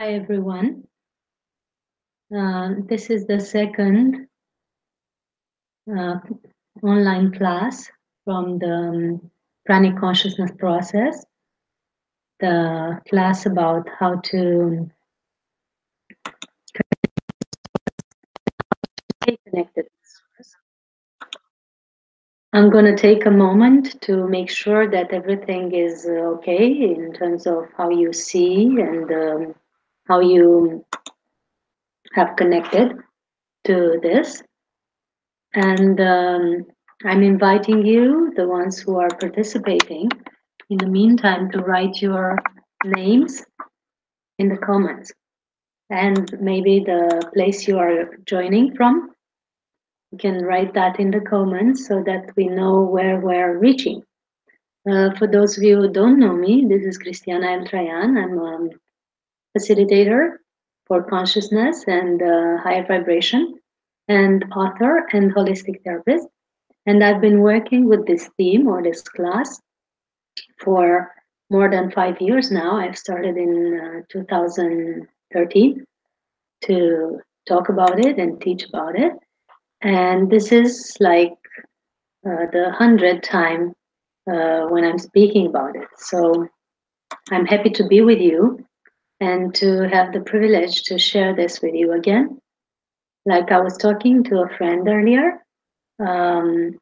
Hi everyone. This is the second uh, online class from the pranic consciousness process, the class about how to stay connected with source. I'm going to take a moment to make sure that everything is okay in terms of how you see and how you have connected to this. And I'm inviting you, the ones who are participating, in the meantime, to write your names in the comments and maybe the place you are joining from. You can write that in the comments so that we know where we're reaching. For those of you who don't know me, this is Cristiana Eltrayan. I'm a facilitator for consciousness and higher vibration, and author and holistic therapist. And I've been working with this theme or this class for more than 5 years now. I've started in 2013 to talk about it and teach about it. And this is like the 100th time when I'm speaking about it. So I'm happy to be with you and to have the privilege to share this with you again. Like I was talking to a friend earlier, um,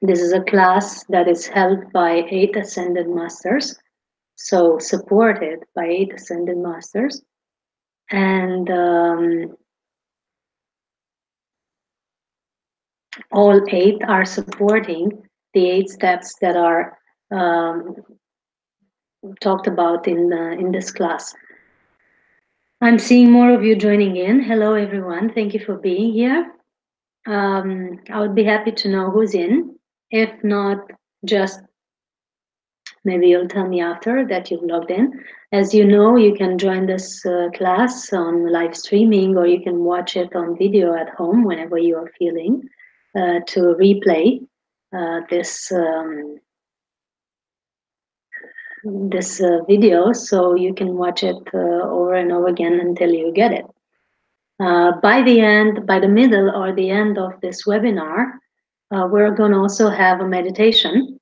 this is a class that is held by 8 ascended masters, so supported by 8 ascended masters. And all 8 are supporting the 8 steps that are um, talked about in this class. I'm seeing more of you joining in. Hello, everyone. Thank you for being here. I would be happy to know who's in. If not, just maybe you'll tell me after that you've logged in. As you know, you can join this class on live streaming, or you can watch it on video at home whenever you are feeling to replay this video, so you can watch it over and over again until you get it. By the middle or the end of this webinar, we're going to also have a meditation.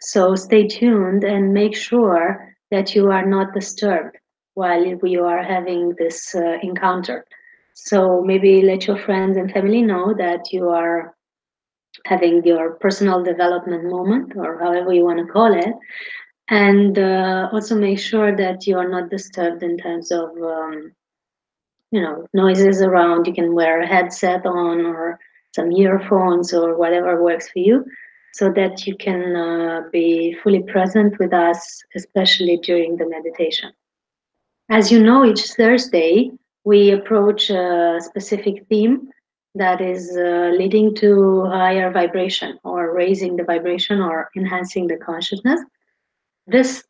So stay tuned and make sure that you are not disturbed while we are having this encounter. So maybe let your friends and family know that you are having your personal development moment, or however you want to call it. And also make sure that you are not disturbed in terms of noises around. You can wear a headset on or some earphones or whatever works for you, so that you can be fully present with us, especially during the meditation. As you know, each Thursday we approach a specific theme that is leading to higher vibration, or raising the vibration, or enhancing the consciousness. This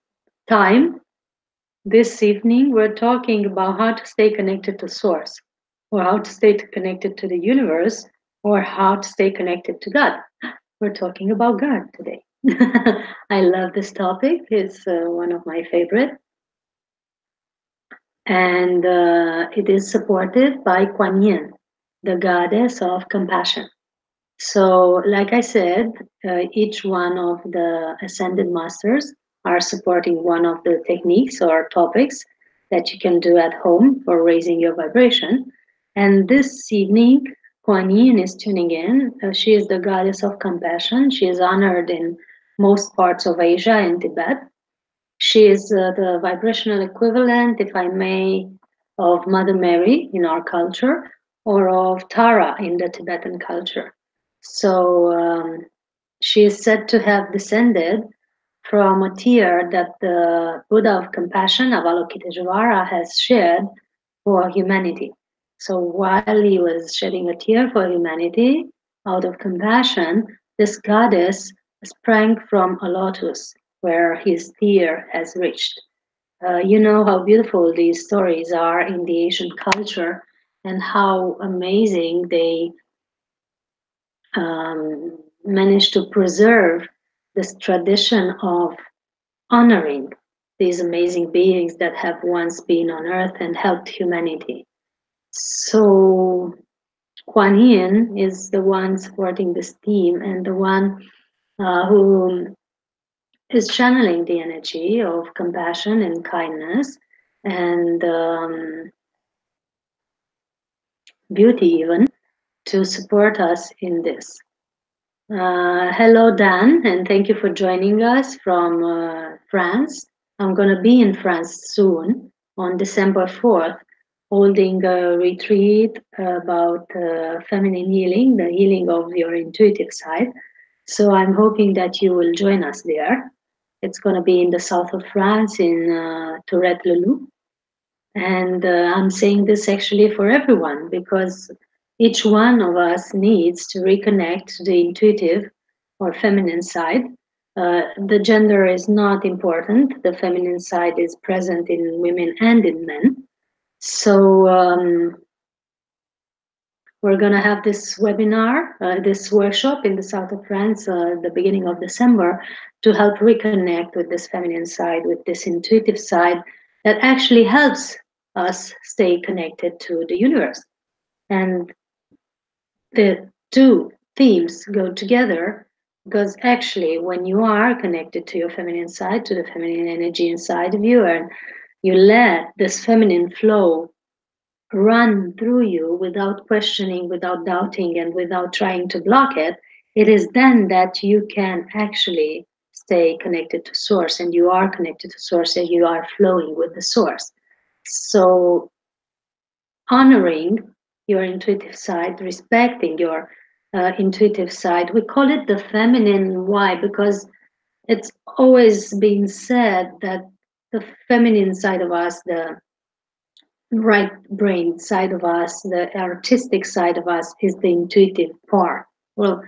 time, this evening, we're talking about how to stay connected to Source, or how to stay connected to the universe, or how to stay connected to God. We're talking about God today. I love this topic. It's one of my favorite. And it is supported by Kuan Yin, the goddess of compassion. So, like I said, each one of the ascended masters are supporting one of the techniques or topics that you can do at home for raising your vibration. And this evening, Kuan Yin is tuning in. She is the goddess of compassion. She is honored in most parts of Asia and Tibet. She is the vibrational equivalent, if I may, of Mother Mary in our culture, or of Tara in the Tibetan culture. So she is said to have descended from a tear that the Buddha of compassion, Avalokiteshvara, has shed for humanity. So while he was shedding a tear for humanity, out of compassion, this goddess sprang from a lotus where his tear has reached. You know how beautiful these stories are in the Asian culture, and how amazing they managed to preserve this tradition of honoring these amazing beings that have once been on Earth and helped humanity. So Kuan Yin is the one supporting this team and the one who is channeling the energy of compassion and kindness and beauty, even to support us in this. Hello, Dan, and thank you for joining us from France. I'm going to be in France soon on December 4th, holding a retreat about feminine healing, the healing of your intuitive side. So I'm hoping that you will join us there. It's going to be in the south of France in Tourette-le-Loup. And I'm saying this actually for everyone because each one of us needs to reconnect to the intuitive or feminine side. The gender is not important. The feminine side is present in women and in men. So we're going to have this webinar, this workshop in the south of France, the beginning of December, to help reconnect with this feminine side, with this intuitive side that actually helps us stay connected to the universe. And the two themes go together because actually, when you are connected to your feminine side, to the feminine energy inside of you, and you let this feminine flow run through you without questioning, without doubting, and without trying to block it, it is then that you can actually stay connected to source, and you are connected to source, and you are flowing with the source. So honoring your intuitive side, respecting your intuitive side, we call it the feminine. Why? Because it's always been said that the feminine side of us, the right brain side of us, the artistic side of us, is the intuitive part. Well,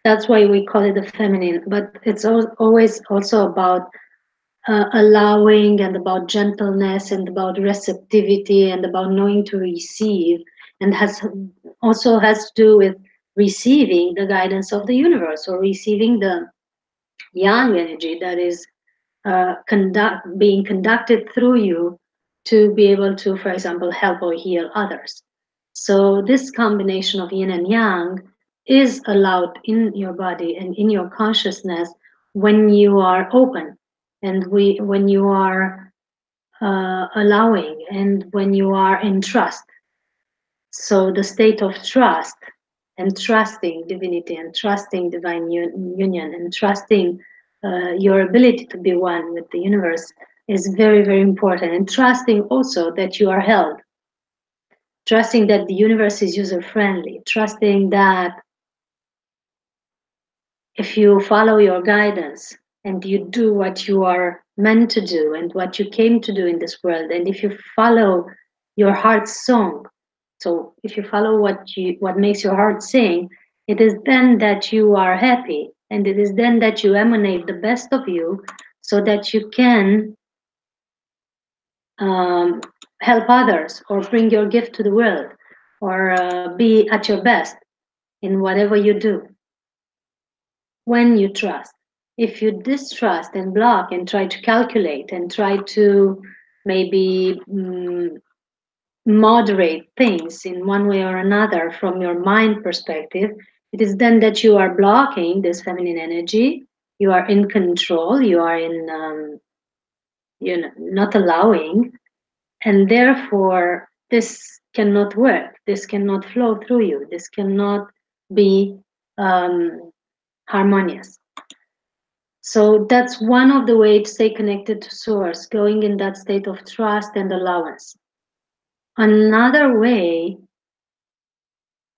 that's why we call it the feminine, but it's always also about allowing and about gentleness and about receptivity and about knowing to receive, and has to do with receiving the guidance of the universe or receiving the yang energy that is being conducted through you to be able to, for example, help or heal others. So this combination of yin and yang is allowed in your body and in your consciousness when you are open and when you are allowing and when you are in trust. So the state of trust and trusting divinity and trusting divine union and trusting your ability to be one with the universe is very, very important. And trusting also that you are held, trusting that the universe is user friendly, trusting that if you follow your guidance and you do what you are meant to do and what you came to do in this world, and if you follow your heart's song, so if you follow what makes your heart sing, it is then that you are happy, and it is then that you emanate the best of you, so that you can help others or bring your gift to the world or be at your best in whatever you do. When you trust. If you distrust and block and try to calculate and try to maybe moderate things in one way or another from your mind perspective, it is then that you are blocking this feminine energy. You are in control. You are in, not allowing, and therefore this cannot work. This cannot flow through you. This cannot be harmonious. So that's one of the ways to stay connected to source, going in that state of trust and allowance. Another way,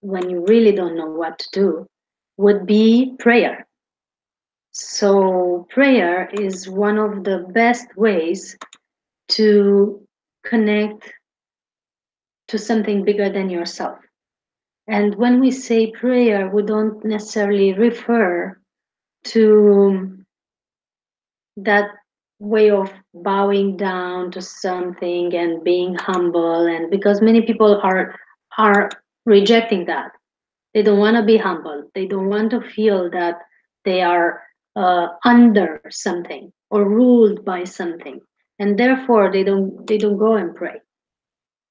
when you really don't know what to do, would be prayer. So prayer is one of the best ways to connect to something bigger than yourself. And when we say prayer, we don't necessarily refer to that way of bowing down to something and being humble, and because many people are rejecting that. They don't want to be humble. They don't want to feel that they are under something or ruled by something. and therefore they don't go and pray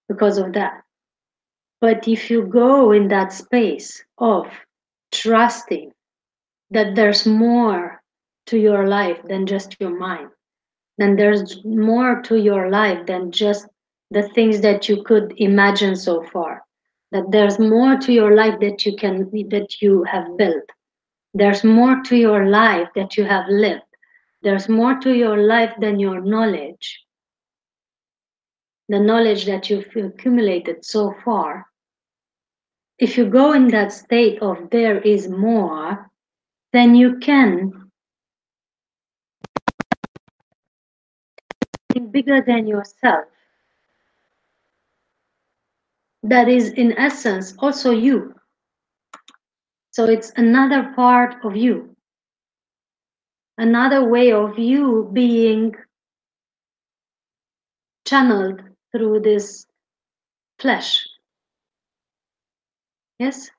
because of that. But if you go in that space of trusting that there's more to your life than just your mind, then there's more to your life than just the things that you could imagine so far, that there's more to your life that you have built, there's more to your life that you have lived, there's more to your life than your knowledge, the knowledge that you've accumulated so far. If you go in that state of there is more, then you can think bigger than yourself. That is, in essence, also you. So it's another part of you, another way of you being channeled through this flesh. Yes?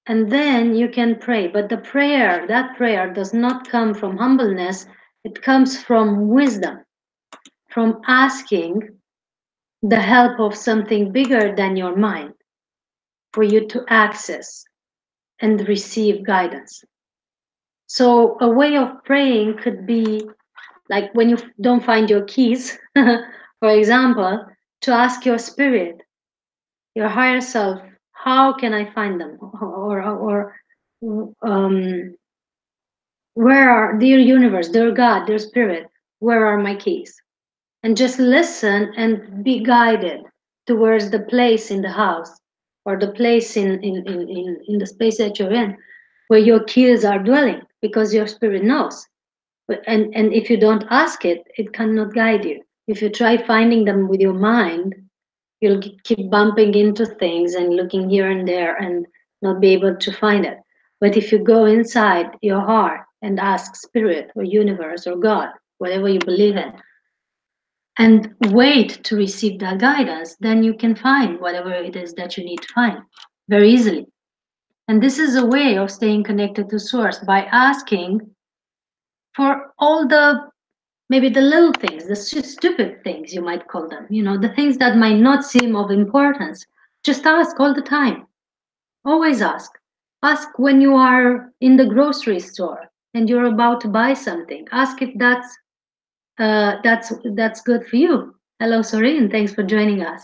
And then you can pray. But that prayer does not come from humbleness, it comes from wisdom, from asking the help of something bigger than your mind for you to access and receive guidance. So a way of praying could be like when you don't find your keys, for example, to ask your spirit, your higher self, how can I find them? Or where are, dear universe, dear God, dear spirit, where are my keys? And just listen and be guided towards the place in the house or the place in the space that you're in where your keys are dwelling, because your spirit knows. And if you don't ask it, it cannot guide you. If you try finding them with your mind, you'll keep bumping into things and looking here and there and not be able to find it. But if you go inside your heart and ask spirit or universe or God, whatever you believe in, and wait to receive that guidance, then you can find whatever it is that you need to find very easily. And this is a way of staying connected to source by asking for all the, maybe the little things, the stupid things, you might call them, the things that might not seem of importance. Just ask all the time. Always ask. Ask when you are in the grocery store and you're about to buy something. Ask if that's good for you. Hello, Sorin. Thanks for joining us.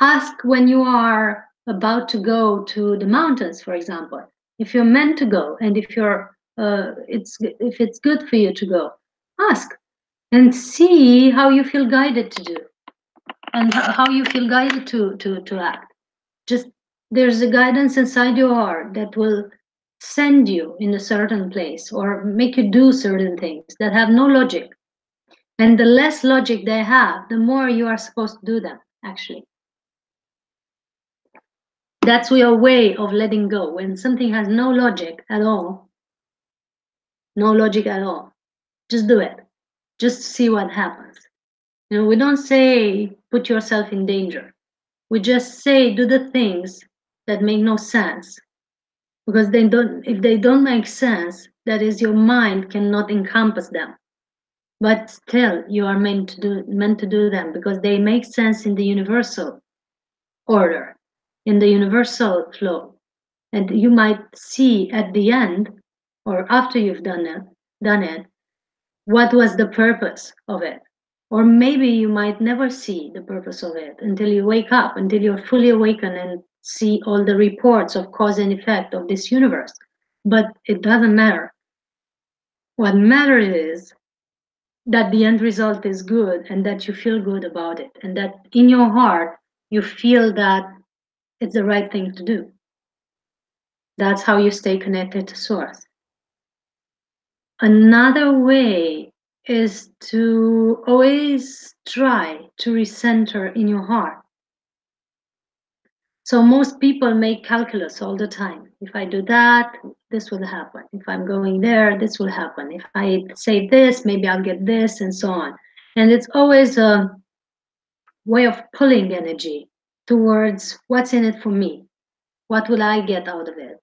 Ask when you are about to go to the mountains, for example, if you're meant to go, and if if it's good for you to go. Ask and see how you feel guided to do, and how you feel guided to act. Just, there's a guidance inside your heart that will send you in a certain place or make you do certain things that have no logic. And the less logic they have, the more you are supposed to do them, actually. That's your way of letting go. When something has no logic at all, just do it. Just see what happens. We don't say put yourself in danger. We just say do the things that make no sense. Because if they don't make sense, that is, your mind cannot encompass them. But still, you are meant to do them because they make sense in the universal order, in the universal flow. And you might see at the end, or after you've done it, what was the purpose of it. Or maybe you might never see the purpose of it until you wake up, until you're fully awakened and see all the reports of cause and effect of this universe. But it doesn't matter. What matters is that the end result is good and that you feel good about it, and that in your heart you feel that it's the right thing to do. That's how you stay connected to source. Another way is to always try to recenter in your heart. So most people make calculus all the time. If I do that, this will happen. If I'm going there, this will happen. If I say this, maybe I'll get this, and so on. And it's always a way of pulling energy towards what's in it for me. What will I get out of it?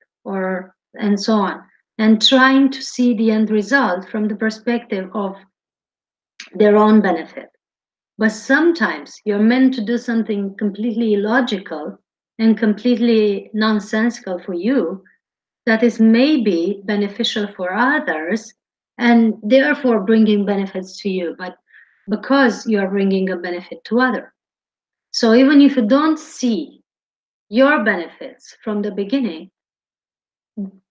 And so on. And trying to see the end result from the perspective of their own benefit. But sometimes you're meant to do something completely illogical and completely nonsensical for you that is maybe beneficial for others and therefore bringing benefits to you, but because you are bringing a benefit to others. So even if you don't see your benefits from the beginning,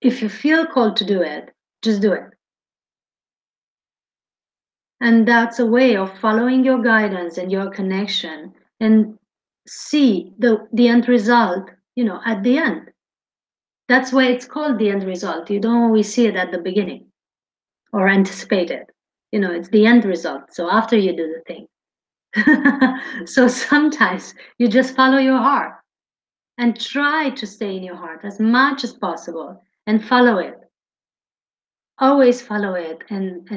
if you feel called to do it, just do it. And that's a way of following your guidance and your connection and see the end result, at the end. That's why it's called the end result. You don't always see it at the beginning or anticipate it. It's the end result. So after you do the thing. So sometimes you just follow your heart and try to stay in your heart as much as possible and follow it. Always follow it and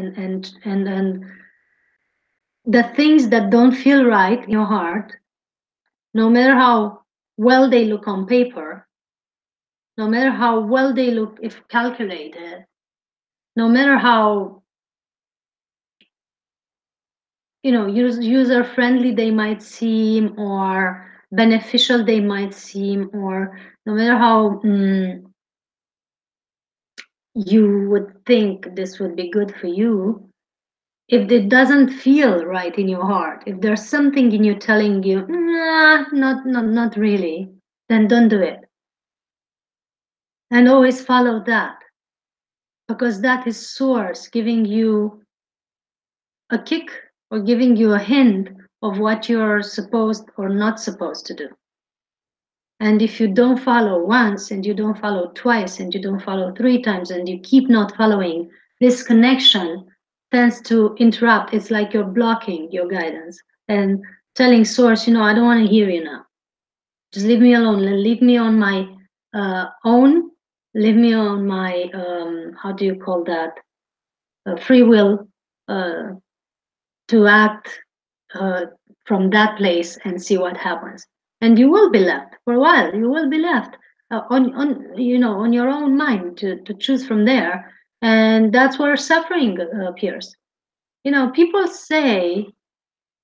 the things that don't feel right in your heart, no matter how well they look on paper, no matter how well they look if calculated, no matter how user friendly they might seem or beneficial they might seem, or no matter how you would think this would be good for you, if it doesn't feel right in your heart, if there's something in you telling you, nah, not really, then don't do it. And always follow that, because that is source giving you a kick or giving you a hint of what you're supposed or not supposed to do. And if you don't follow once and you don't follow twice and you don't follow three times and you keep not following, this connection tends to interrupt. It's like you're blocking your guidance and telling source, I don't want to hear you now. Just leave me alone. Leave me on my own. Leave me on my, how do you call that? Free will uh, to act uh, from that place and see what happens. And you will be left for a while. You will be left on your own mind to choose from there, and that's where suffering appears. People say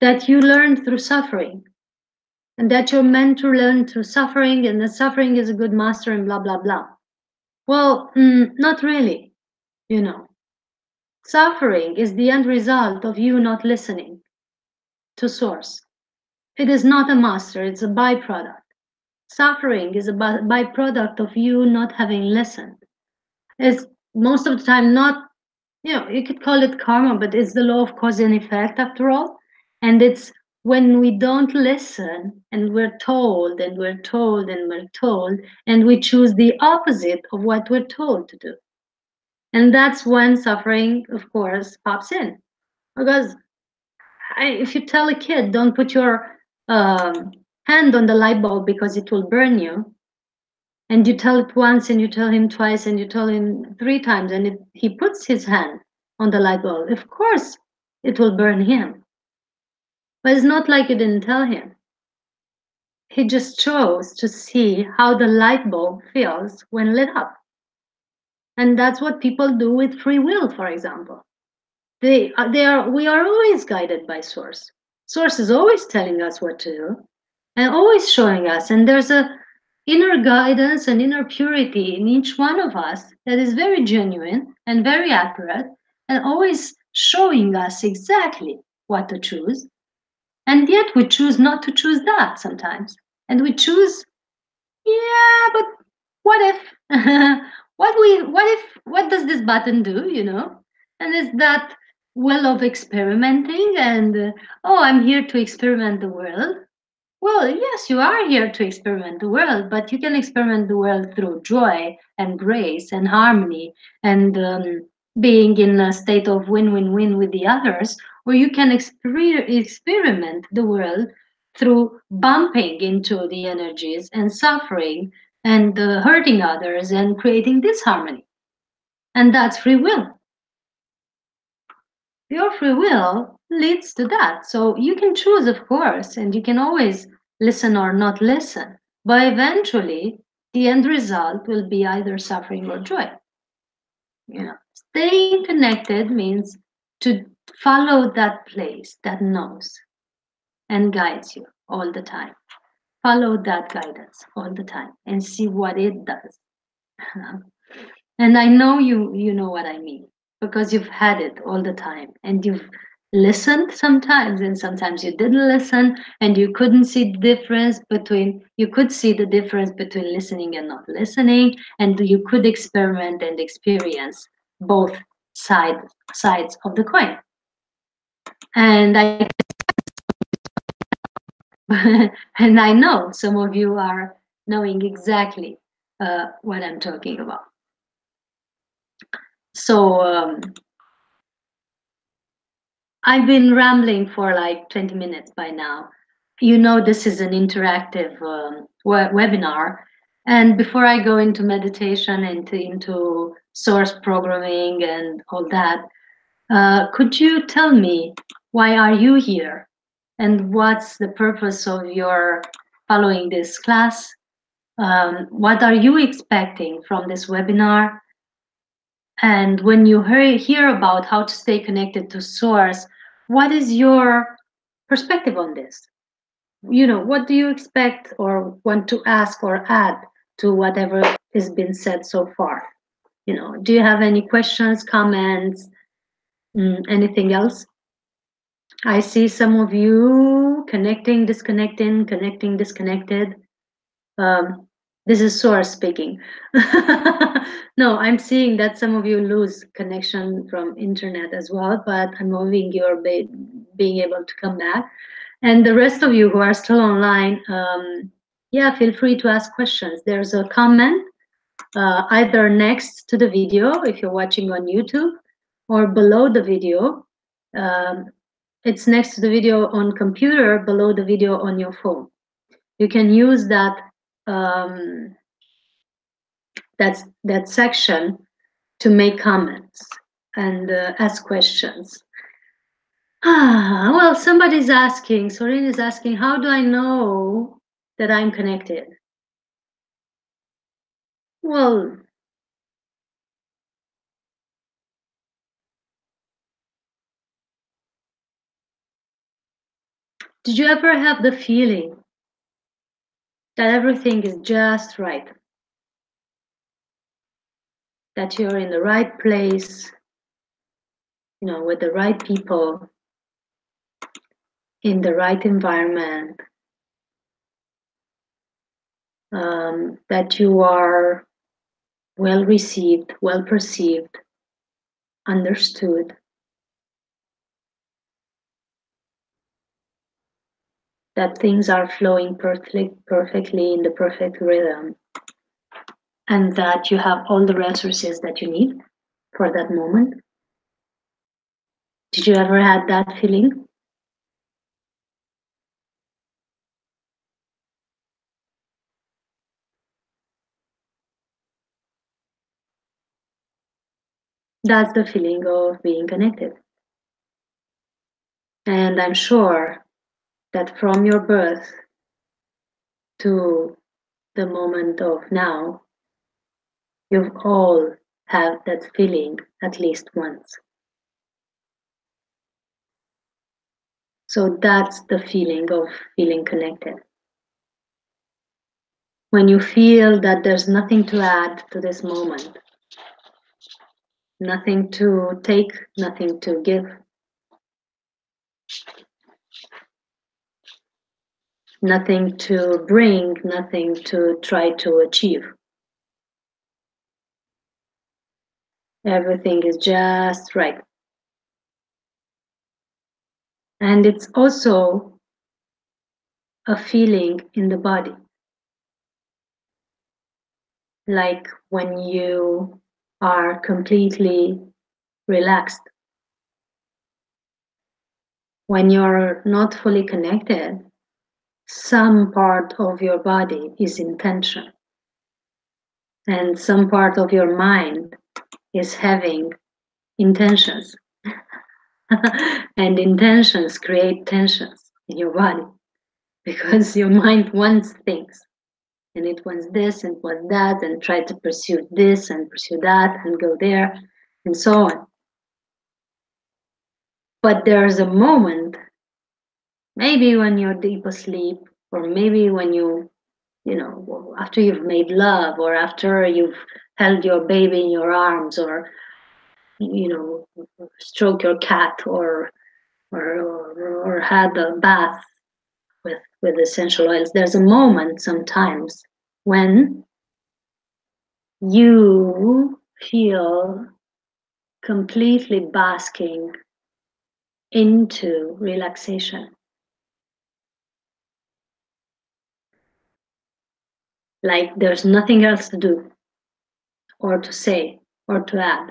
that you learn through suffering, and that you're meant to learn through suffering, and that suffering is a good master, and blah blah blah. Well, not really. You know, suffering is the end result of you not listening to source. It is not a master, it's a byproduct. Suffering is a byproduct of you not having listened. It's most of the time not, you could call it karma, but it's the law of cause and effect after all. And it's when we don't listen and we're told and we're told and we're told, and we choose the opposite of what we're told to do. And that's when suffering, of course, pops in. Because if you tell a kid, don't put your hand on the light bulb because it will burn you, and you tell it once and you tell him twice and you tell him three times, and he puts his hand on the light bulb, of course it will burn him. But it's not like you didn't tell him. He just chose to see how the light bulb feels when lit up. And that's what people do with free will, for example. We are always guided by source. Source is always telling us what to do and always showing us. And there's a inner guidance and inner purity in each one of us that is very genuine and very accurate and always showing us exactly what to choose. And yet we choose not to choose that sometimes. And we choose, yeah, but what if? What does this button do, And is that will of experimenting and oh, I'm here to experiment the world. Well, yes, you are here to experiment the world, but you can experiment the world through joy and grace and harmony and being in a state of win-win-win with the others, or you can experiment the world through bumping into the energies and suffering and hurting others and creating disharmony. And that's free will. Your free will leads to that. So you can choose, of course, and you can always listen or not listen. But eventually, the end result will be either suffering or joy. Staying connected means to follow that place that knows. and guides you all the time. Follow that guidance all the time and see what it does. And I know you know what I mean because you've had it all the time and you've listened sometimes and sometimes you didn't listen and you couldn't see the difference between you could see the difference between listening and not listening and you could experiment and experience both sides of the coin. And I and I know some of you are knowing exactly what I'm talking about. So I've been rambling for like 20 minutes by now. You know, this is an interactive webinar. And before I go into meditation and into source programming and all that, could you tell me why are you here? And what's the purpose of your following this class? What are you expecting from this webinar? And when you hear about how to stay connected to source, what is your perspective on this? You know, what do you expect or want to ask or add to whatever has been said so far? You know, do you have any questions, comments, anything else? I see some of you connecting, disconnecting, connecting, disconnected. This is Source speaking. No, I'm seeing that some of you lose connection from internet as well, but I'm hoping you're being able to come back. And the rest of you who are still online, yeah, feel free to ask questions. There's a comment either next to the video if you're watching on YouTube or below the video. Um, it's next to the video on computer, below the video on your phone. You can use that um, that section to make comments and ask questions. Well, somebody's asking, Sorin is asking, how do I know that I'm connected? Well, did you ever have the feeling that everything is just right? That you're in the right place, you know, with the right people, in the right environment, that you are well received, well perceived, understood, that things are flowing perfectly in the perfect rhythm, and that you have all the resources that you need for that moment. Did you ever had that feeling? That's the feeling of being connected. And I'm sure that from your birth to the moment of now, you've all had that feeling at least once. So that's the feeling of feeling connected. When you feel that there's nothing to add to this moment, nothing to take, nothing to give, nothing to bring, nothing to try to achieve. Everything is just right. And it's also a feeling in the body. Like when you are completely relaxed. When you're not fully connected, some part of your body is in tension. And some part of your mind is having intentions. And intentions create tensions in your body because your mind wants things and it wants this and wants that and try to pursue this and pursue that and go there and so on. But there's a moment Maybe when you're deep asleep, or maybe when after you've made love, or after you've held your baby in your arms, or you know, stroke your cat, or had a bath with essential oils. There's a moment sometimes when you feel completely basking into relaxation. Like there's nothing else to do, or to say, or to add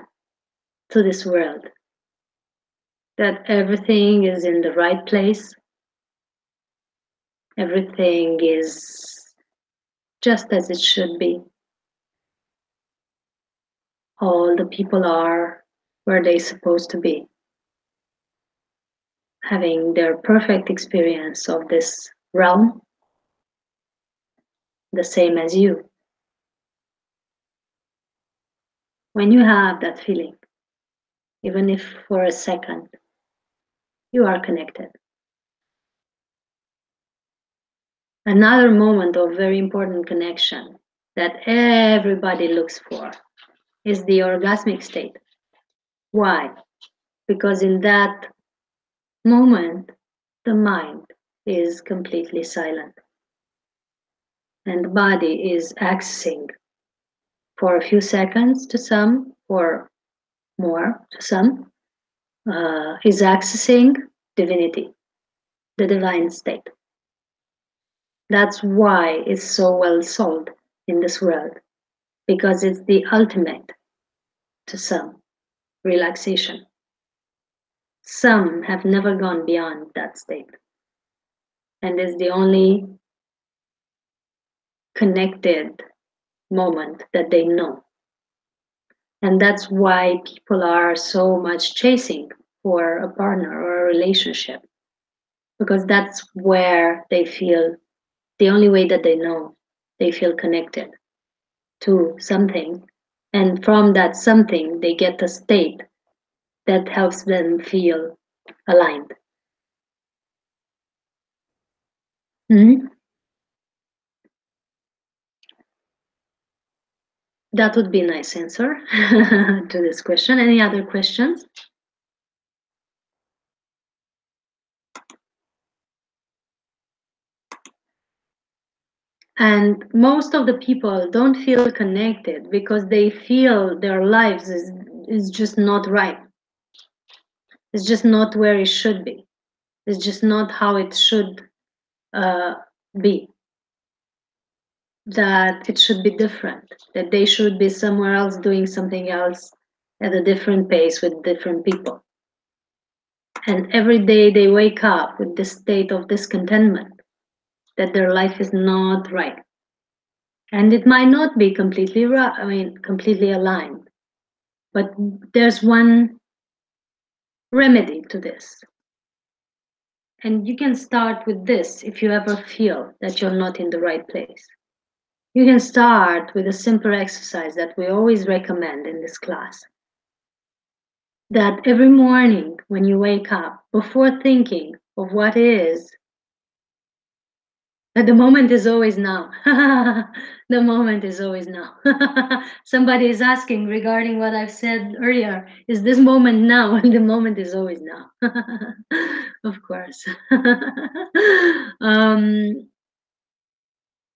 to this world. That everything is in the right place, everything is just as it should be. All the people are where they're supposed to be, having their perfect experience of this realm, the same as you. When you have that feeling, even if for a second, you are connected. Another moment of very important connection that everybody looks for is the orgasmic state. Why? Because in that moment, the mind is completely silent and the body is accessing for a few seconds to some, or more to some, is accessing divinity, the divine state. That's why it's so well sold in this world, because it's the ultimate to some relaxation. Some have never gone beyond that state, and it's the only connected moment that they know. And that's why people are so much chasing for a partner or a relationship, because that's where they feel, the only way that they know, they feel connected to something. And from that something, they get a state that helps them feel aligned. Mhm. That would be a nice answer to this question. Any other questions? And most of the people don't feel connected because they feel their lives is just not right. It's just not where it should be. It's just not how it should uh, be. That it should be different. That they should be somewhere else doing something else at a different pace with different people. And every day they wake up with this state of discontentment that their life is not right. And it might not be completely right, completely aligned. But there's one remedy to this. And you can start with this if you ever feel that you're not in the right place. You can start with a simple exercise that we always recommend in this class. That every morning when you wake up, before thinking of what is, that the moment is always now. The moment is always now. Somebody is asking regarding what I've said earlier, is this moment now? The moment is always now. Of course. um,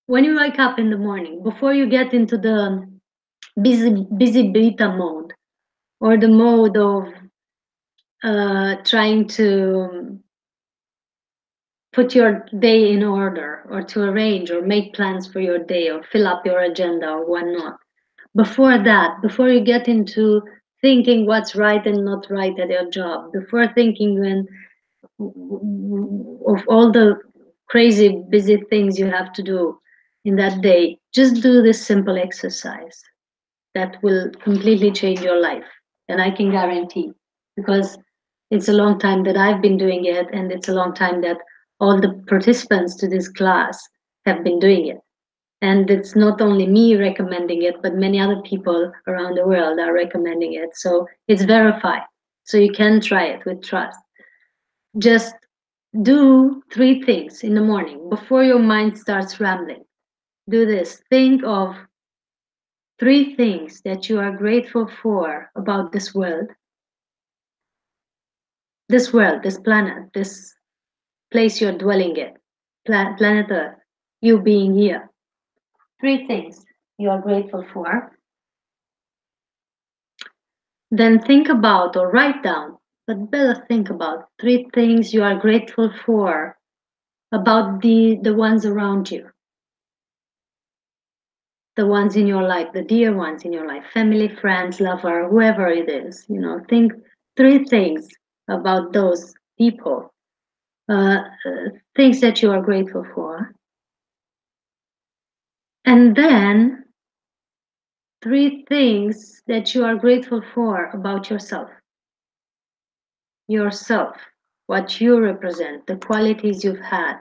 when you wake up in the morning, before you get into the busy beta mode, or the mode of trying to put your day in order, or to arrange or make plans for your day, or fill up your agenda or whatnot. Before that, before you get into thinking what's right and not right at your job, before thinking of all the crazy busy things you have to do in that day, just do this simple exercise that will completely change your life. And I can guarantee, because it's a long time that I've been doing it, and it's a long time that all the participants to this class have been doing it. And it's not only me recommending it, but many other people around the world are recommending it. So it's verified. So you can try it with trust. Just Do three things in the morning before your mind starts rambling. Do this. Think of three things that you are grateful for about this world, this planet, this place you're dwelling in, planet Earth, you being here. Three things you are grateful for. Then think about or write down, but better think about three things you are grateful for about the ones around you, the ones in your life, the dear ones in your life, family, friends, lover, whoever it is. Think three things about those people, things that you are grateful for. And then three things that you are grateful for about yourself, what you represent, the qualities you have,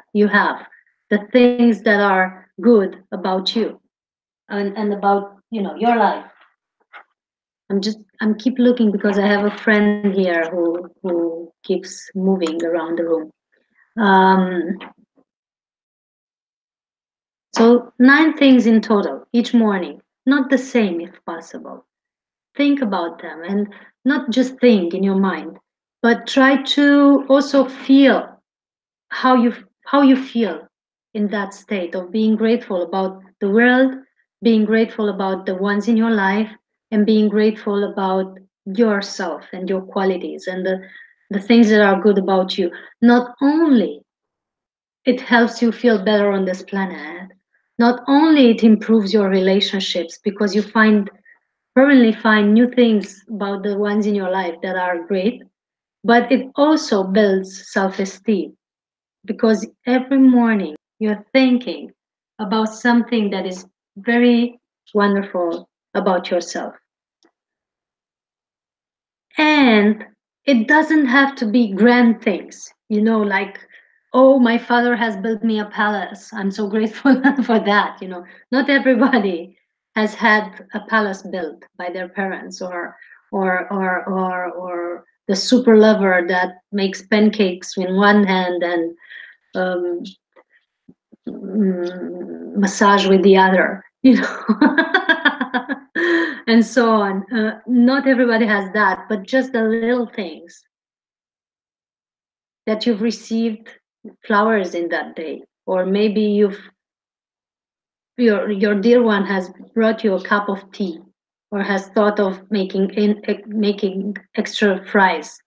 the things that are good about you and about your life. I'm keep looking because I have a friend here who keeps moving around the room. Um, so 9 things in total each morning, not the same if possible. Think about them and not just think in your mind, but try to also feel how you feel in that state of being grateful about the world, being grateful about the ones in your life, and being grateful about yourself and your qualities and the things that are good about you. Not only it helps you feel better on this planet, not only it improves your relationships because you permanently find new things about the ones in your life that are great, but it also builds self-esteem because every morning you're thinking about something that is very wonderful about yourself. And it doesn't have to be grand things, like, oh, my father has built me a palace. I'm so grateful for that. Not everybody has had a palace built by their parents or the super lover that makes pancakes in one hand and um, massage with the other, and so on. Not everybody has that, but just the little things that you've received flowers in that day, or maybe your dear one has brought you a cup of tea, or has thought of making extra fries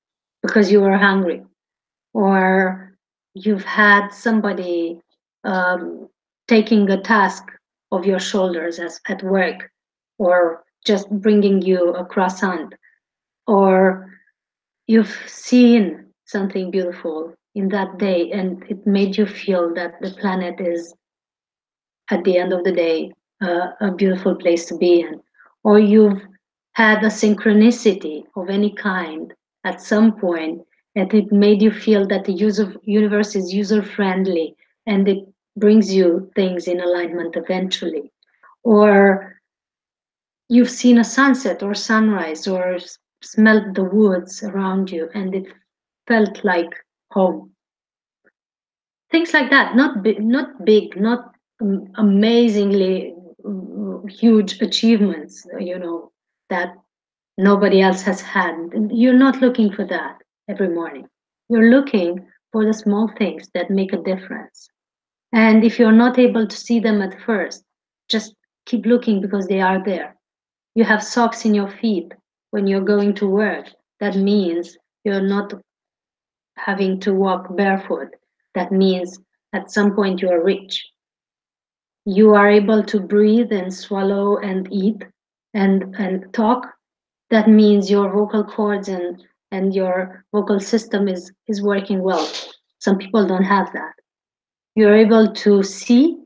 because you were hungry, or you've had somebody um, taking a task of your shoulders as at work, or just bringing you a croissant, or you've seen something beautiful in that day and it made you feel that the planet is, at the end of the day, a beautiful place to be in, or you've had a synchronicity of any kind at some point and it made you feel that the universe is user friendly and it brings you things in alignment eventually, or you've seen a sunset or sunrise or smelled the woods around you and it felt like home. Things like that, not amazingly huge achievements, that nobody else has had. You're not looking for that every morning. You're looking for the small things that make a difference. And if you're not able to see them at first, just keep looking because they are there. You have socks in your feet when you're going to work. That means you're not having to walk barefoot. That means at some point you are rich. You are able to breathe and swallow and eat and talk. That means your vocal cords and your vocal system is working well. Some people don't have that. You're able to see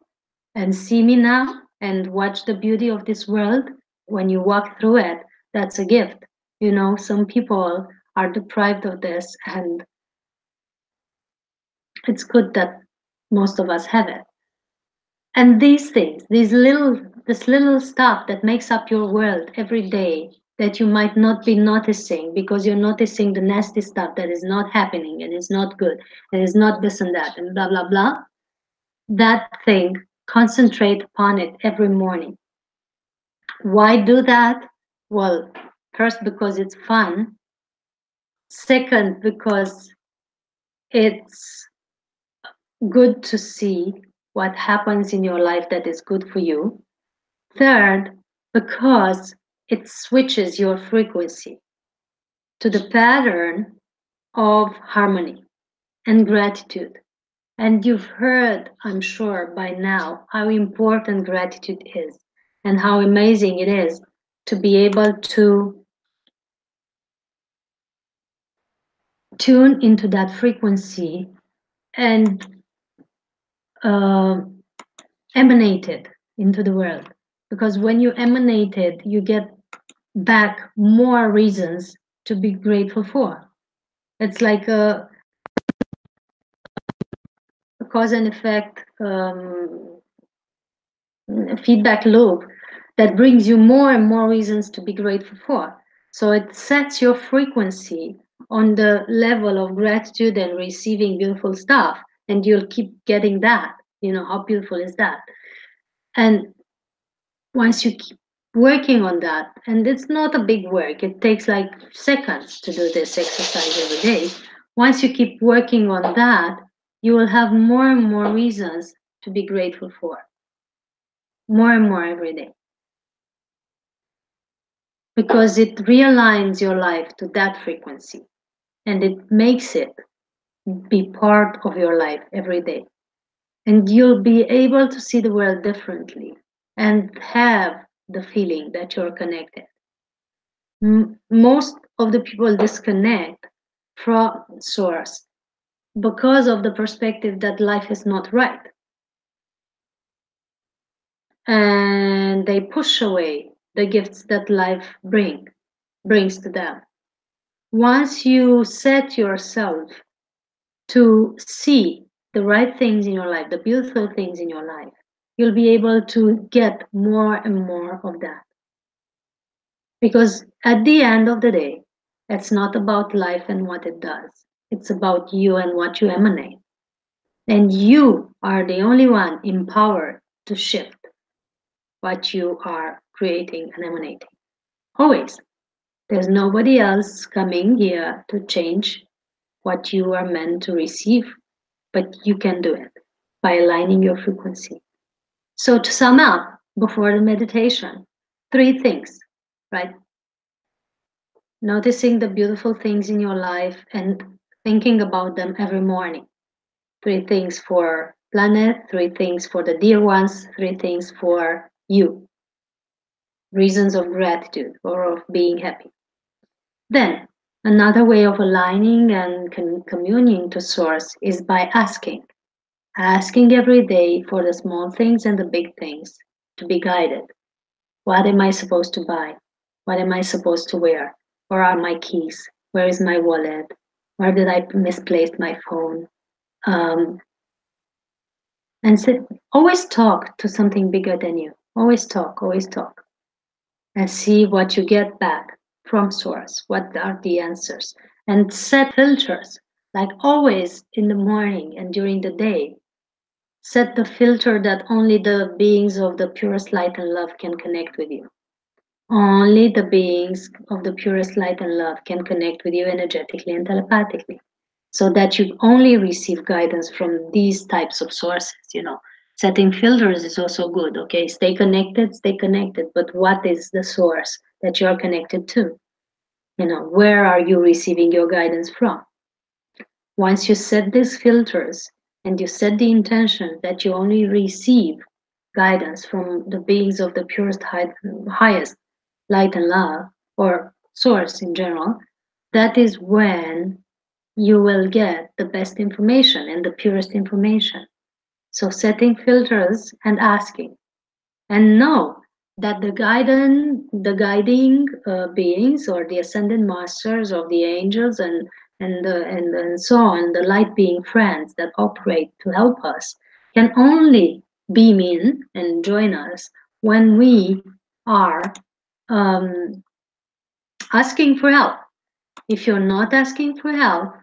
and see me now and watch the beauty of this world when you walk through it. That's a gift. Some people are deprived of this, and it's good that most of us have it. And these things, this little stuff that makes up your world every day, that you might not be noticing because you're noticing the nasty stuff that is not happening and is not good and is not this and that and blah, blah, blah. That thing, concentrate upon it every morning. Why do that? Well, first, because it's fun. Second, because it's good to see what happens in your life that is good for you. Third, because it switches your frequency to the pattern of harmony and gratitude. And you've heard, I'm sure, by now, how important gratitude is and how amazing it is to be able to tune into that frequency and uh, emanate it into the world. Because when you emanate it, you get back more reasons to be grateful for. It's like a cause and effect feedback loop that brings you more and more reasons to be grateful for. So it sets your frequency on the level of gratitude and receiving beautiful stuff, and you'll keep getting that. You know, how beautiful is that? And once you keep working on that, and it's not a big work, it takes like seconds to do this exercise every day. Once you keep working on that, you will have more and more reasons to be grateful for, more and more every day, because it realigns your life to that frequency and it makes it be part of your life every day. And you'll be able to see the world differently and have the feeling that you're connected. Most of the people disconnect from source because of the perspective that life is not right, and they push away the gifts that life brings to them. Once you set yourself to see the right things in your life, the beautiful things in your life, you'll be able to get more and more of that. Because at the end of the day, it's not about life and what it does. It's about you and what you emanate. And you are the only one empowered to shift what you are creating and emanating. Always. There's nobody else coming here to change what you are meant to receive, but you can do it by aligning your frequency. So, to sum up before the meditation, 3 things, right? Noticing the beautiful things in your life and thinking about them every morning. 3 things for planet, 3 things for the dear ones, 3 things for you. Reasons of gratitude or of being happy. Then, another way of aligning and communing to source is by asking. Asking every day for the small things and the big things to be guided. What am I supposed to buy? What am I supposed to wear? Where are my keys? Where is my wallet? Where did I misplace my phone? Um, and always talk to something bigger than you. Always talk, and see what you get back from source. What are the answers? And set filters, like always in the morning and during the day. Set the filter that only the beings of the purest light and love can connect with you. Only the beings of the purest light and love can connect with you energetically and telepathically. So that you only receive guidance from these types of sources, you know. Setting filters is also good, okay? Stay connected, but what is the source that you're connected to? You know, where are you receiving your guidance from? Once you set these filters and you set the intention that you only receive guidance from the beings of the purest, highest light and love, or source in general, that is when you will get the best information and the purest information. So setting filters and asking, and know that the guiding beings or the ascended masters of the angels and so on, the light being friends that operate to help us, can only beam in and join us when we are um, asking for help. If you're not asking for help,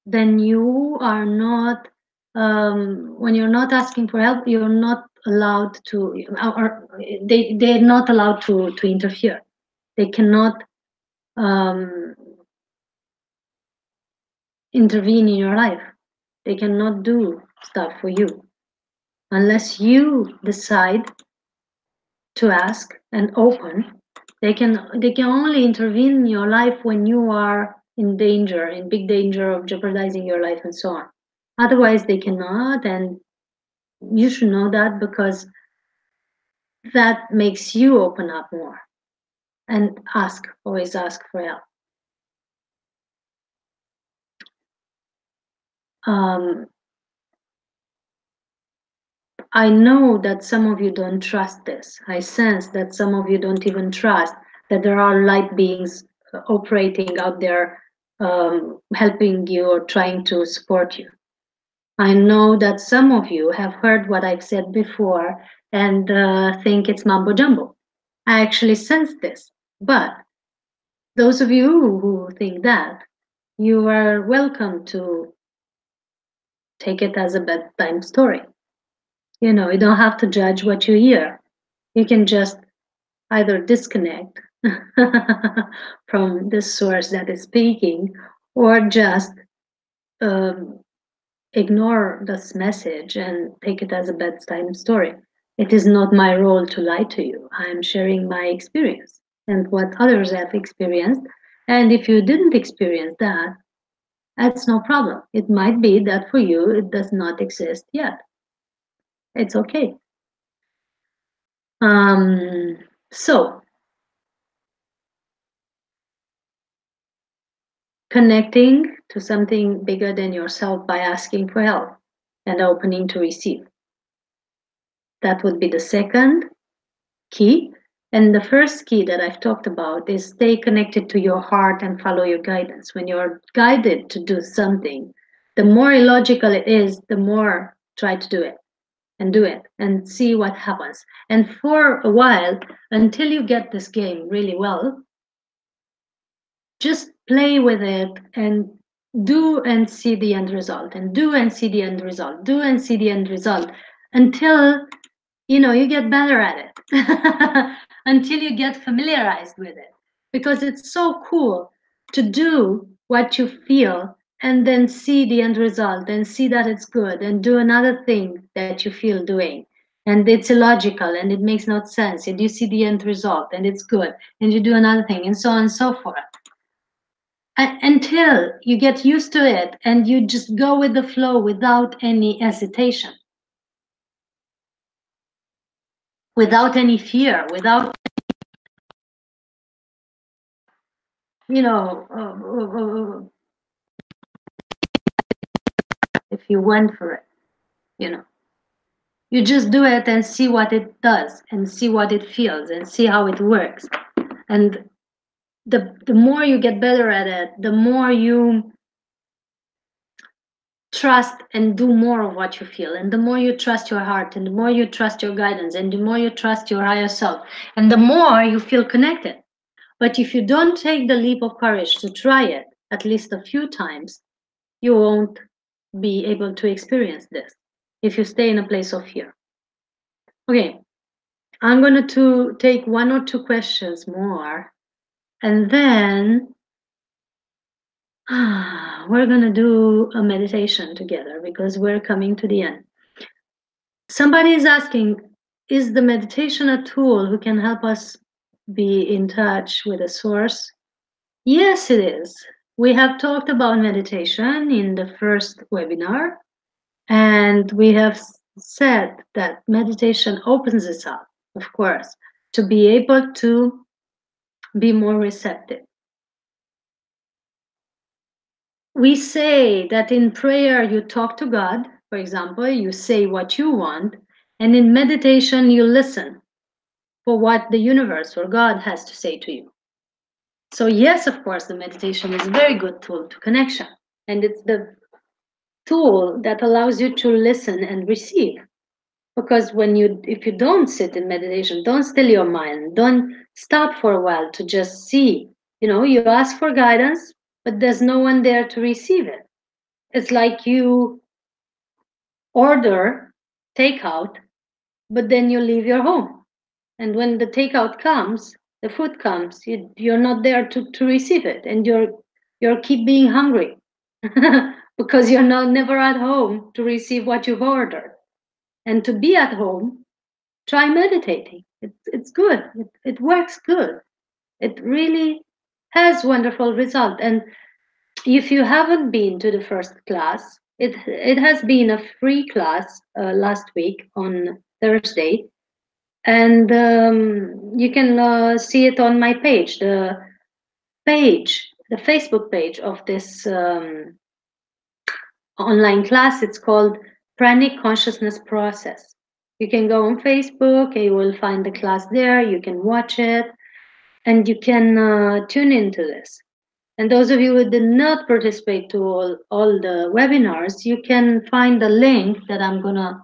then you are not, when you're not asking for help, you're not allowed to, or they're not allowed to interfere. They cannot um, intervene in your life. They cannot do stuff for you unless you decide to ask and open. They can only intervene in your life when you are in danger, in big danger of jeopardizing your life and so on. Otherwise they cannot, and you should know that, because that makes you open up more and always ask for help. um, I know that some of you don't trust this. I sense that some of you don't even trust that there are light beings operating out there, helping you or trying to support you. I know that some of you have heard what I've said before and think it's mambo jumbo. I actually sense this. But those of you who think that, you are welcome to take it as a bedtime story. You know, you don't have to judge what you hear. You can just either disconnect from the source that is speaking, or just um, ignore this message and take it as a bedtime story. It is not my role to lie to you. I'm sharing my experience and what others have experienced. And if you didn't experience that, that's no problem. It might be that for you it does not exist yet. It's okay. So connecting to something bigger than yourself by asking for help and opening to receive. That would be the second key. And the first key that I've talked about is stay connected to your heart and follow your guidance. When you're guided to do something, the more illogical it is, the more try to do it and see what happens. And for a while, until you get this game really well, just play with it and do and see the end result, and do and see the end result, do and see the end result, until you get better at it. Until you get familiarized with it, because it's so cool to do what you feel and then see the end result and see that it's good, and do another thing that you feel doing and it's illogical and it makes no sense, and you see the end result and it's good, and you do another thing, and so on and so forth, until you get used to it and you just go with the flow without any hesitation, without any fear, without, you know, if you went for it, you know, you just do it and see what it does and see what it feels and see how it works. And the more you get better at it, the more you trust and do more of what you feel, and the more you trust your heart, and the more you trust your guidance, and the more you trust your higher self, and the more you feel connected. But if you don't take the leap of courage to try it at least a few times, you won't be able to experience this if you stay in a place of fear. Okay, I'm going to take one or two questions more, and then we're going to do a meditation together because we're coming to the end. Somebody is asking, is the meditation a tool who can help us be in touch with the source? Yes, it is. We have talked about meditation in the first webinar, and we have said that meditation opens us up, of course, to be able to be more receptive. We say that in prayer you talk to God, for example, you say what you want, and in meditation you listen for what the universe or God has to say to you. So yes, of course, the meditation is a very good tool to connection, and it's the tool that allows you to listen and receive. Because if you don't sit in meditation, don't still your mind, don't stop for a while to just see You ask for guidance, but there's no one there to receive it. It's like you order takeout, but then you leave your home. And when the takeout comes, the food comes, you're not there to receive it. And you're keep being hungry because you're not never at home to receive what you've ordered. And to be at home, try meditating. It's good. It works good. It really has wonderful result. And if you haven't been to the first class, it has been a free class last week on Thursday, and you can see it on my page, the Facebook page of this online class. It's called Pranic Consciousness Process. You can go on Facebook and you will find the class there. You can watch it and you can tune into this. And those of you who did not participate to all the webinars, you can find the link that I'm gonna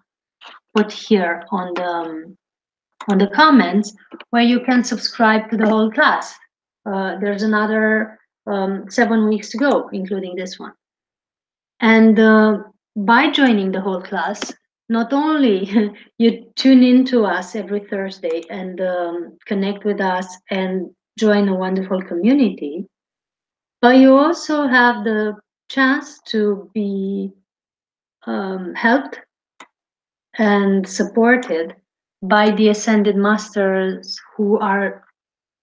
put here on the comments, where you can subscribe to the whole class. There's another 7 weeks to go, including this one. And by joining the whole class, not only you tune into us every Thursday and connect with us and join a wonderful community, but you also have the chance to be helped and supported by the ascended masters who are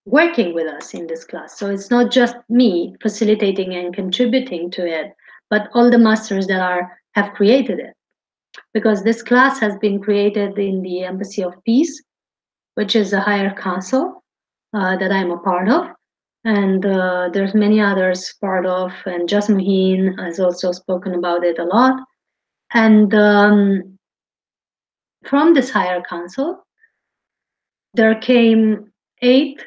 working with us in this class. So it's not just me facilitating and contributing to it, but all the masters that have created it. Because this class has been created in the Embassy of Peace, which is a higher council that I'm a part of. And there's many others part of, and Jasmine has also spoken about it a lot. And from this higher council, there came 8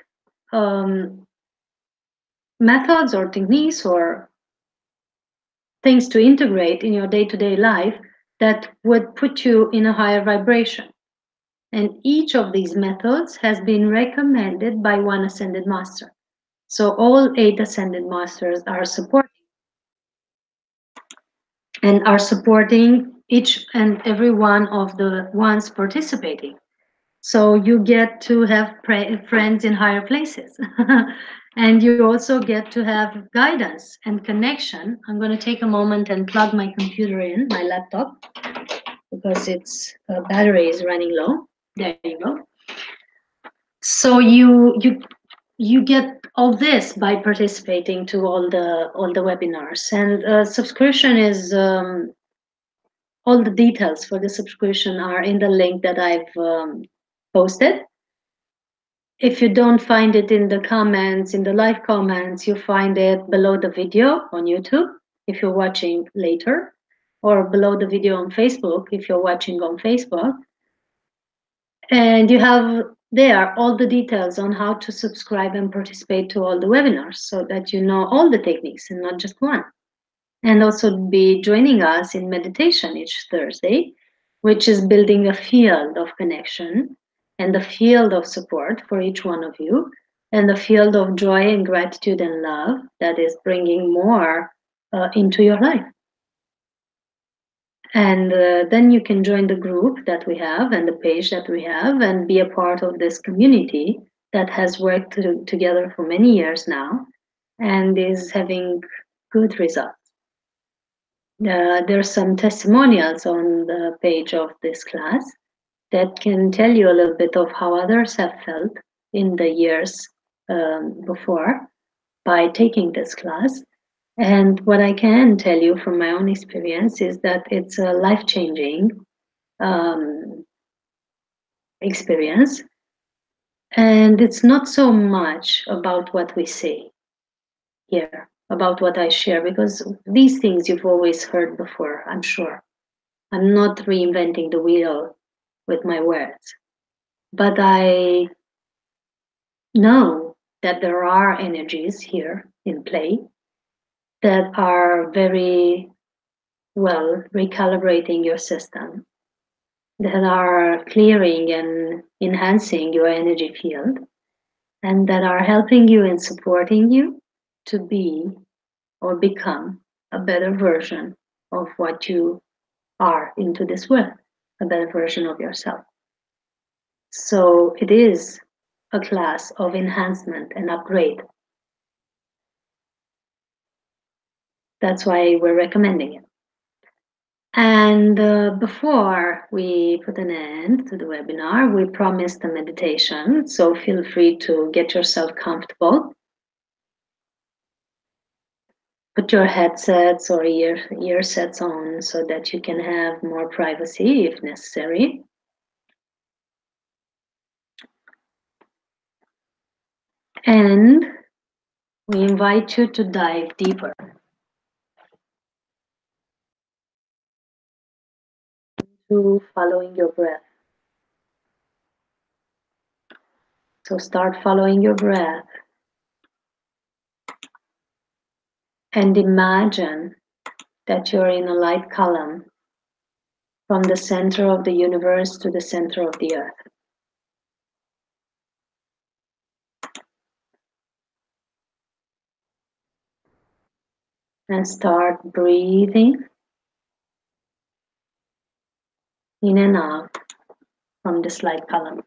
methods or techniques or things to integrate in your day-to-day life that would put you in a higher vibration. And each of these methods has been recommended by one ascended master. So all 8 ascended masters are supporting each and every one of the ones participating. So you get to have friends in higher places. And you also get to have guidance and connection. I'm going to take a moment and plug my computer in, my laptop, because its battery is running low. There you go. So you get all this by participating to all the webinars. And subscription is all the details for the subscription are in the link that I've posted. If you don't find it in the comments, in the live comments, you find it below the video on YouTube if you're watching later, or below the video on Facebook if you're watching on Facebook. And you have there all the details on how to subscribe and participate to all the webinars so that you know all the techniques and not just one. And also be joining us in meditation each Thursday, which is building a field of connection and the field of support for each one of you, and the field of joy and gratitude and love that is bringing more into your life. And then you can join the group that we have and the page that we have and be a part of this community that has worked together for many years now and is having good results. There's some testimonials on the page of this class that can tell you a little bit of how others have felt in the years before by taking this class. And what I can tell you from my own experience is that it's a life-changing experience. And it's not so much about what we say here, about what I share, because these things you've always heard before, I'm sure. I'm not reinventing the wheel with my words, but I know that there are energies here in play that are very well recalibrating your system, that are clearing and enhancing your energy field. and that are helping you and supporting you to be or become a better version of what you are into this world, a better version of yourself. So it is a class of enhancement and upgrade. That's why we're recommending it. And before we put an end to the webinar, we promised a meditation. So feel free to get yourself comfortable. Put your headsets or ear sets on so that you can have more privacy if necessary. And we invite you to dive deeper to following your breath. So start following your breath and imagine that you're in a light column from the center of the universe to the center of the earth. And start breathing in and out from this light column.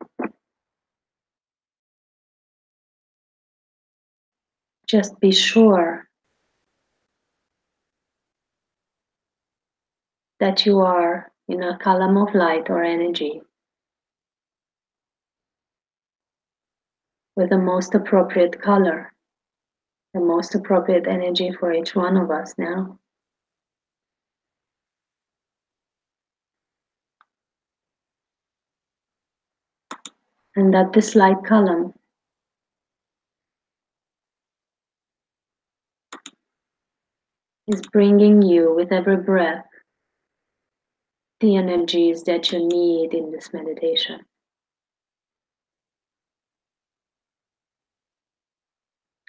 Just be sure that you are in a column of light or energy with the most appropriate color, the most appropriate energy for each one of us now. And that this light column is bringing you with every breath the energies that you need in this meditation.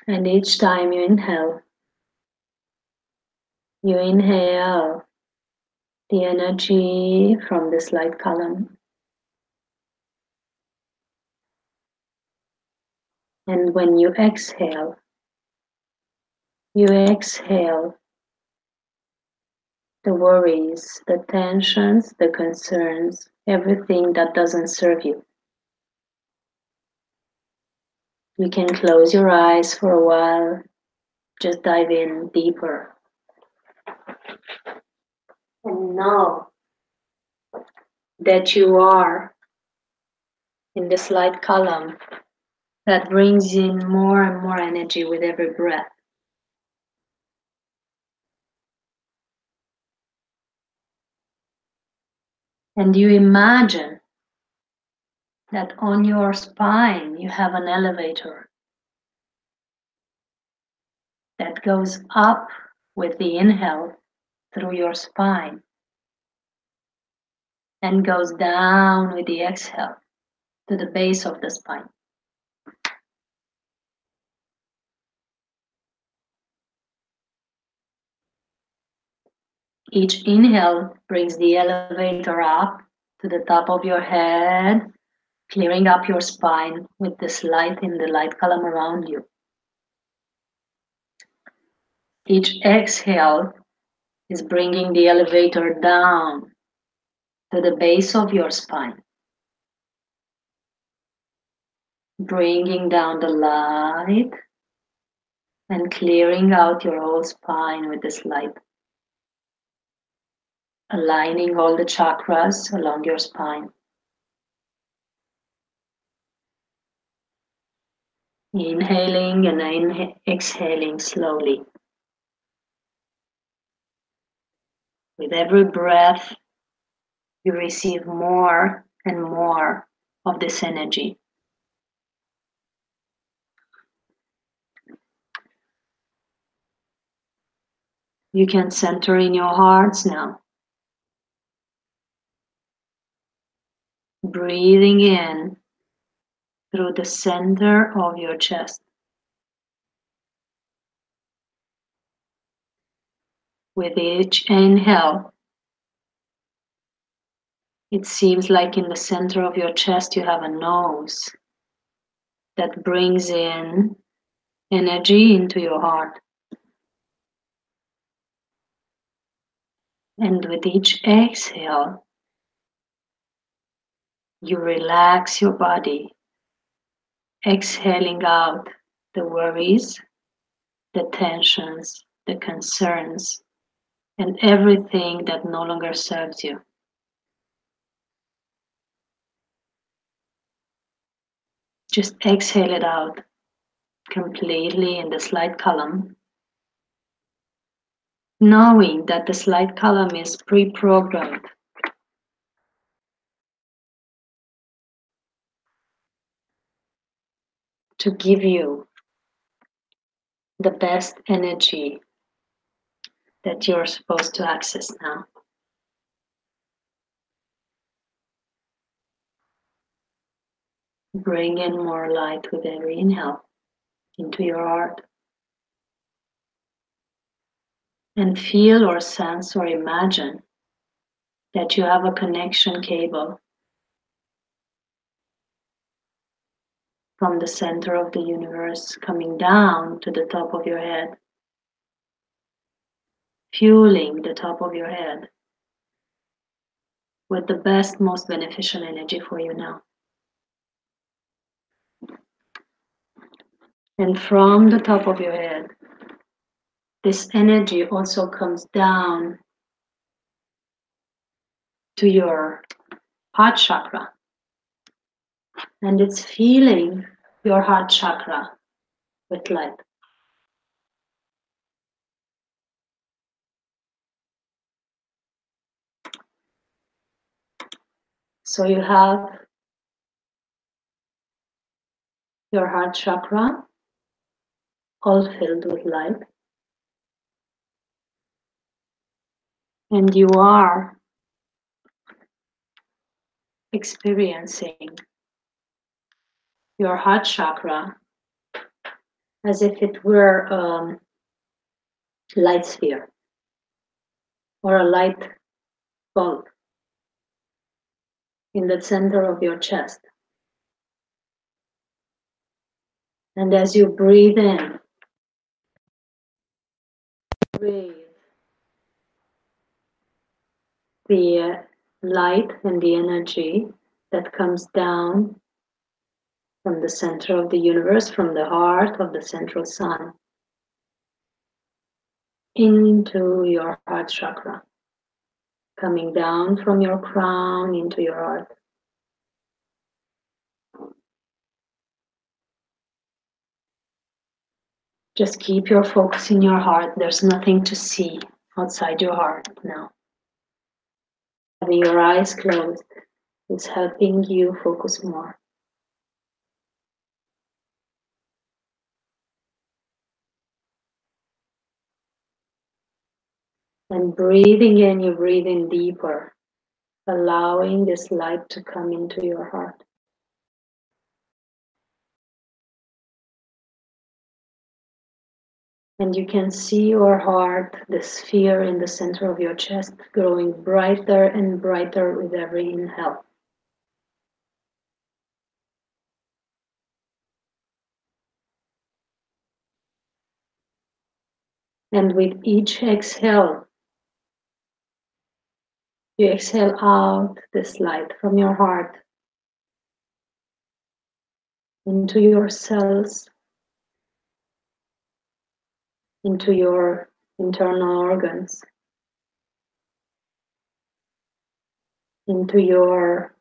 And each time you inhale the energy from this light column. And when you exhale the worries, the tensions, the concerns, everything that doesn't serve you. You can close your eyes for a while, just dive in deeper. And know that you are in this light column that brings in more and more energy with every breath. And you imagine that on your spine you have an elevator that goes up with the inhale through your spine and goes down with the exhale to the base of the spine. Each inhale brings the elevator up to the top of your head, clearing up your spine with this light in the light column around you. Each exhale is bringing the elevator down to the base of your spine, bringing down the light and clearing out your whole spine with this light, aligning all the chakras along your spine. Inhaling and exhaling slowly. With every breath, you receive more and more of this energy. You can center in your hearts now. Breathing in through the center of your chest. With each inhale, it seems like in the center of your chest you have a nose that brings in energy into your heart. And with each exhale, you relax your body, exhaling out the worries, the tensions, the concerns, and everything that no longer serves you. Just exhale it out completely in the slide column, knowing that the slide column is pre-programmed to give you the best energy that you're supposed to access now. Bring in more light with every inhale into your heart. And feel or sense or imagine that you have a connection cable from the center of the universe coming down to the top of your head, fueling the top of your head with the best, most beneficial energy for you now. And from the top of your head, this energy also comes down to your heart chakra. And it's filling your heart chakra with light. So you have your heart chakra all filled with light. And you are experiencing your heart chakra as if it were a light sphere or a light bulb in the center of your chest. And as you breathe in, breathe the light and the energy that comes down from the center of the universe, from the heart of the central sun, into your heart chakra, coming down from your crown into your heart. Just keep your focus in your heart. There's nothing to see outside your heart now. Having your eyes closed is helping you focus more. And breathing in, you breathe in deeper, allowing this light to come into your heart. And you can see your heart, the sphere in the center of your chest, growing brighter and brighter with every inhale. And with each exhale, you exhale out this light from your heart into your cells, into your internal organs, into your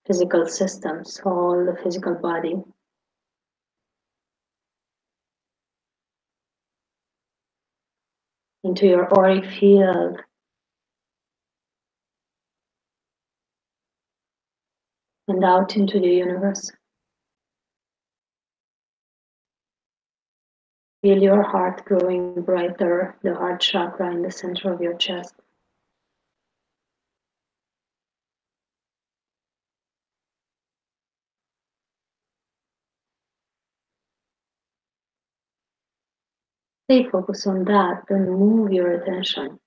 physical systems, all the physical body. Into your auric field, and out into the universe. Feel your heart growing brighter, the heart chakra in the center of your chest. Stay focused on that, don't move your attention.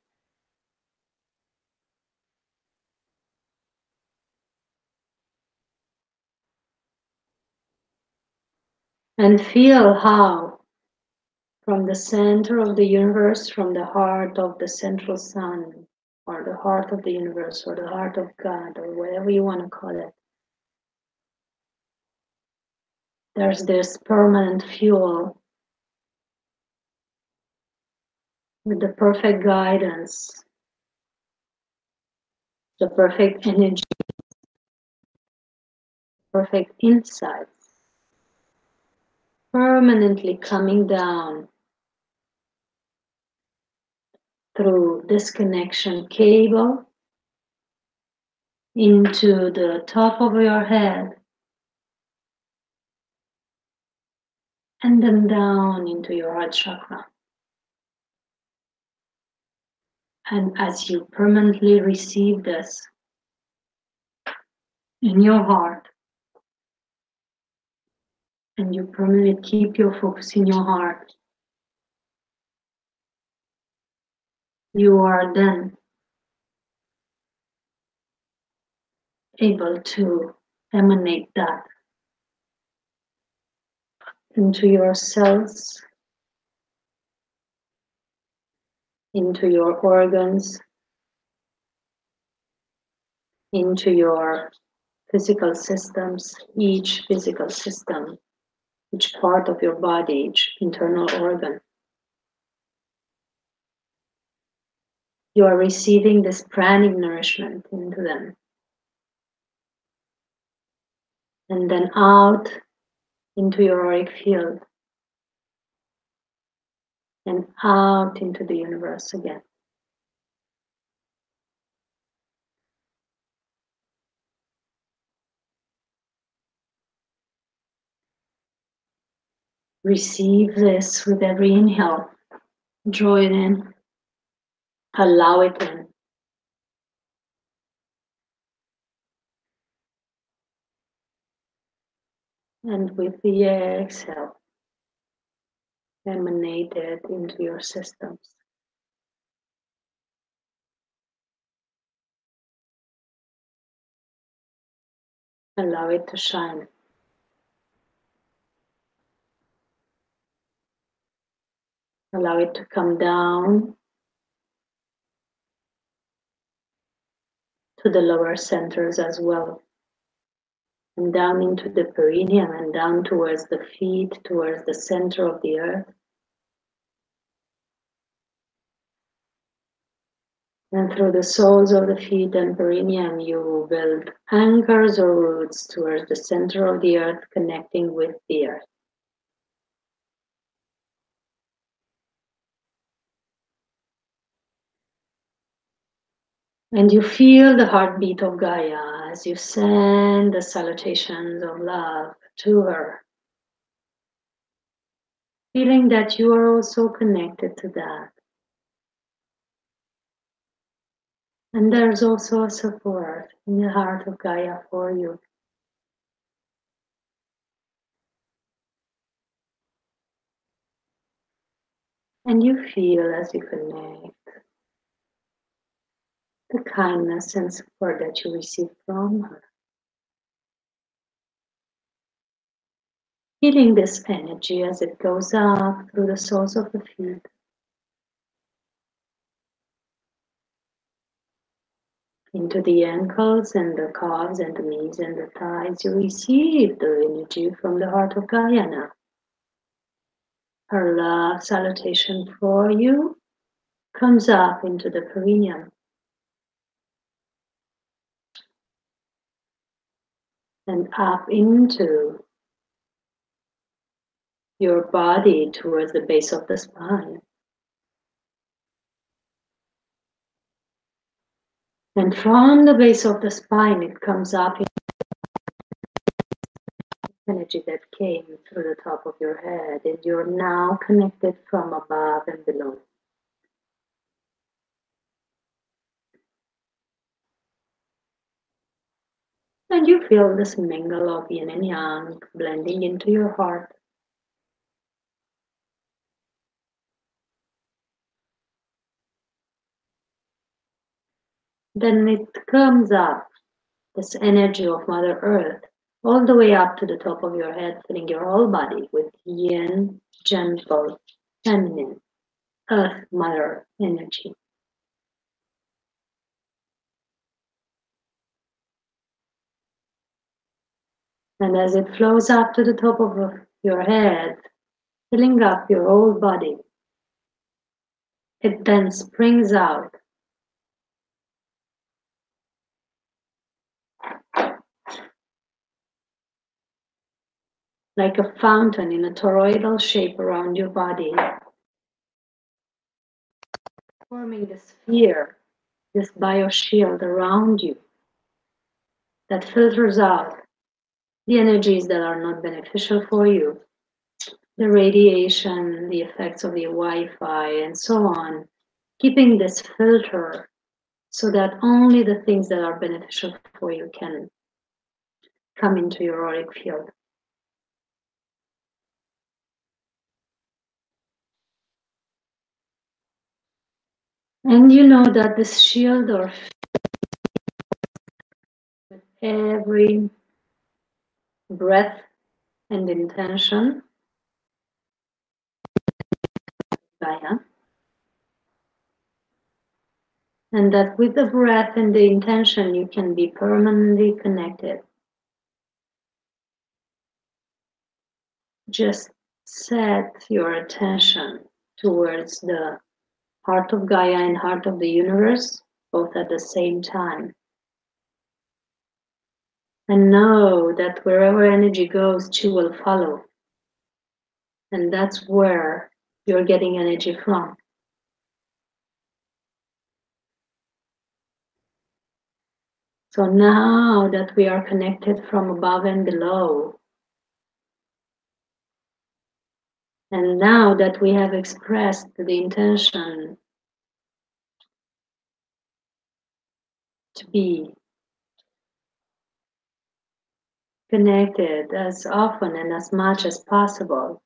And feel how, from the center of the universe, from the heart of the central sun, or the heart of the universe, or the heart of God, or whatever you want to call it, there's this permanent fuel with the perfect guidance, the perfect energy, perfect insights, permanently coming down through this connection cable into the top of your head and then down into your heart chakra. And as you permanently receive this in your heart, and you permanently keep your focus in your heart, you are then able to emanate that into your cells, into your organs, into your physical systems, each physical system, each part of your body, each internal organ. You are receiving this pranic nourishment into them. And then out into your auric field and out into the universe again. Receive this with every inhale. Draw it in. Allow it in. And with the exhale, emanate it into your systems. Allow it to shine. Allow it to come down to the lower centers as well. And down into the perineum and down towards the feet, towards the center of the earth. And through the soles of the feet and perineum, you build anchors or roots towards the center of the earth, connecting with the earth. And you feel the heartbeat of Gaia as you send the salutations of love to her. Feeling that you are also connected to that. And there's also a support in the heart of Gaia for you. And you feel as you connect the kindness and support that you receive from her. Feeling this energy as it goes up through the soles of the feet. Into the ankles and the calves and the knees and the thighs. You receive the energy from the heart of Gaia now. Her love salutation for you comes up into the perineum and up into your body towards the base of the spine. And from the base of the spine, it comes up in energy that came through the top of your head, and you're now connected from above and below. And you feel this mingle of yin and yang blending into your heart. Then it comes up, this energy of Mother Earth, all the way up to the top of your head, filling your whole body with yin, gentle, feminine, earth mother energy. And as it flows up to the top of your head, filling up your whole body, it then springs out like a fountain in a toroidal shape around your body, forming the sphere, this bioshield around you that filters out the energies that are not beneficial for you, the radiation, the effects of the Wi-Fi, and so on, keeping this filter so that only the things that are beneficial for you can come into your auric field. And you know that this shield or with every breath and intention, Gaia, and that with the breath and the intention you can be permanently connected. Just set your attention towards the heart of Gaia and heart of the universe, both at the same time. And know that wherever energy goes, chi will follow. And that's where you're getting energy from. So now that we are connected from above and below, and now that we have expressed the intention to be connected as often and as much as possible,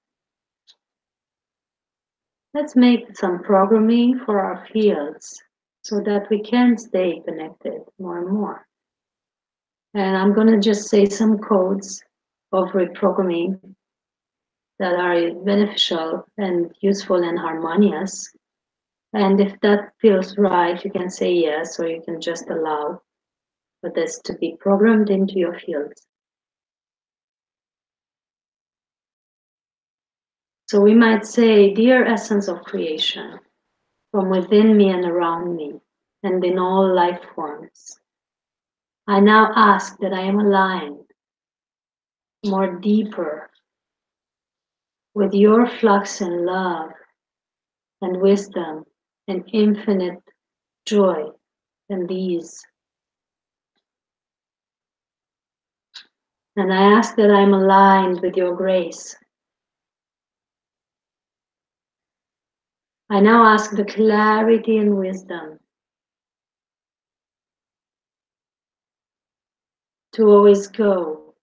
let's make some programming for our fields so that we can stay connected more and more. And I'm going to just say some codes of reprogramming that are beneficial and useful and harmonious. And if that feels right, you can say yes, or you can just allow for this to be programmed into your fields. So we might say, dear essence of creation, from within me and around me, and in all life forms, I now ask that I am aligned more deeper with your flux and love and wisdom and infinite joy and ease. And I ask that I'm aligned with your grace. I now ask the clarity and wisdom to always go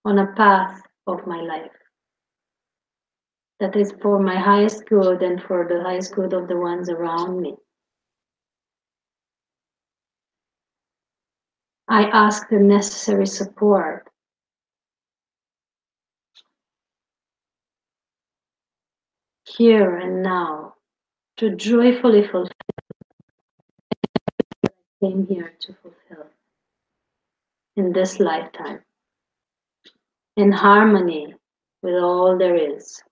on a path of my life that is for my highest good and for the highest good of the ones around me. I ask the necessary support here and now to joyfully fulfill what I came here to fulfill in this lifetime, in harmony with all there is.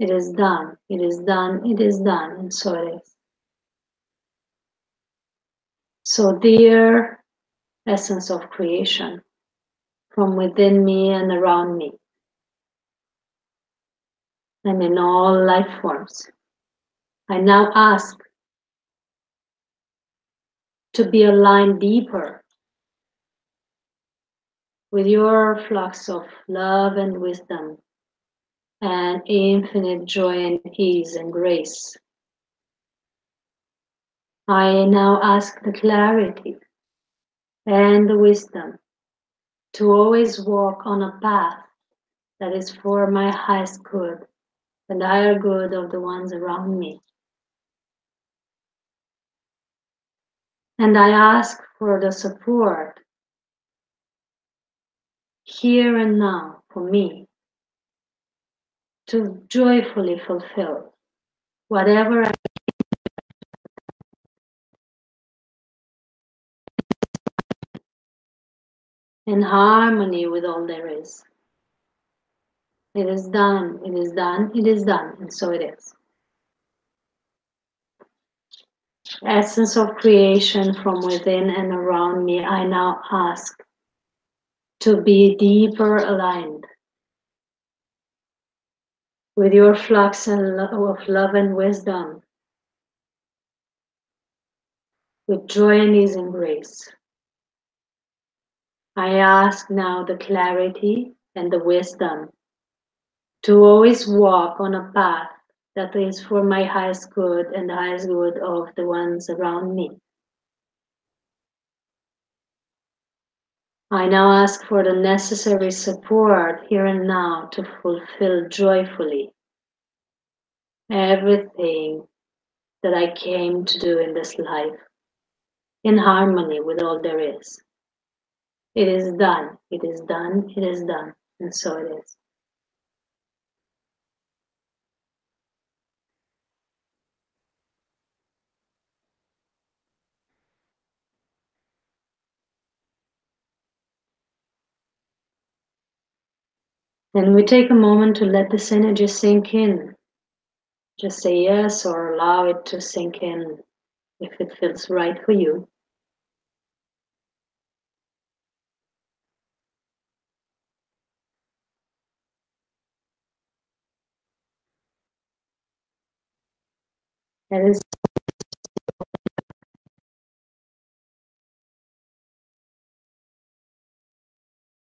It is done, it is done, it is done, and so it is. So, dear essence of creation, from within me and around me, and in all life forms, I now ask to be aligned deeper with your flux of love and wisdom and infinite joy and ease and grace. I now ask the clarity and the wisdom to always walk on a path that is for my highest good and the higher good of the ones around me. And I ask for the support here and now for me to joyfully fulfill whatever I'm in harmony with all there is. It is done, it is done, it is done, and so it is. Essence of creation from within and around me, I now ask to be deeper aligned with your flux of love and wisdom, with joy and ease and grace. I ask now the clarity and the wisdom to always walk on a path that is for my highest good and the highest good of the ones around me. I now ask for the necessary support here and now to fulfill joyfully everything that I came to do in this life in harmony with all there is. It is done, it is done, it is done, and so it is. And we take a moment to let this energy sink in. Just say yes or allow it to sink in if it feels right for you. And,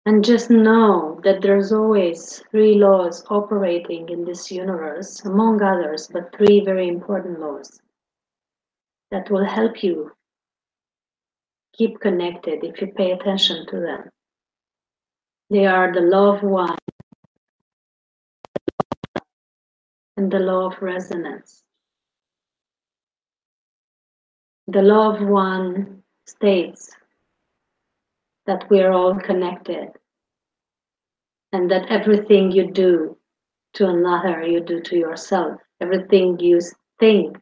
and just know that there's always three laws operating in this universe, among others, but three very important laws that will help you keep connected if you pay attention to them. They are the law of one and the law of resonance. The law of one states that we are all connected and that everything you do to another, you do to yourself. Everything you think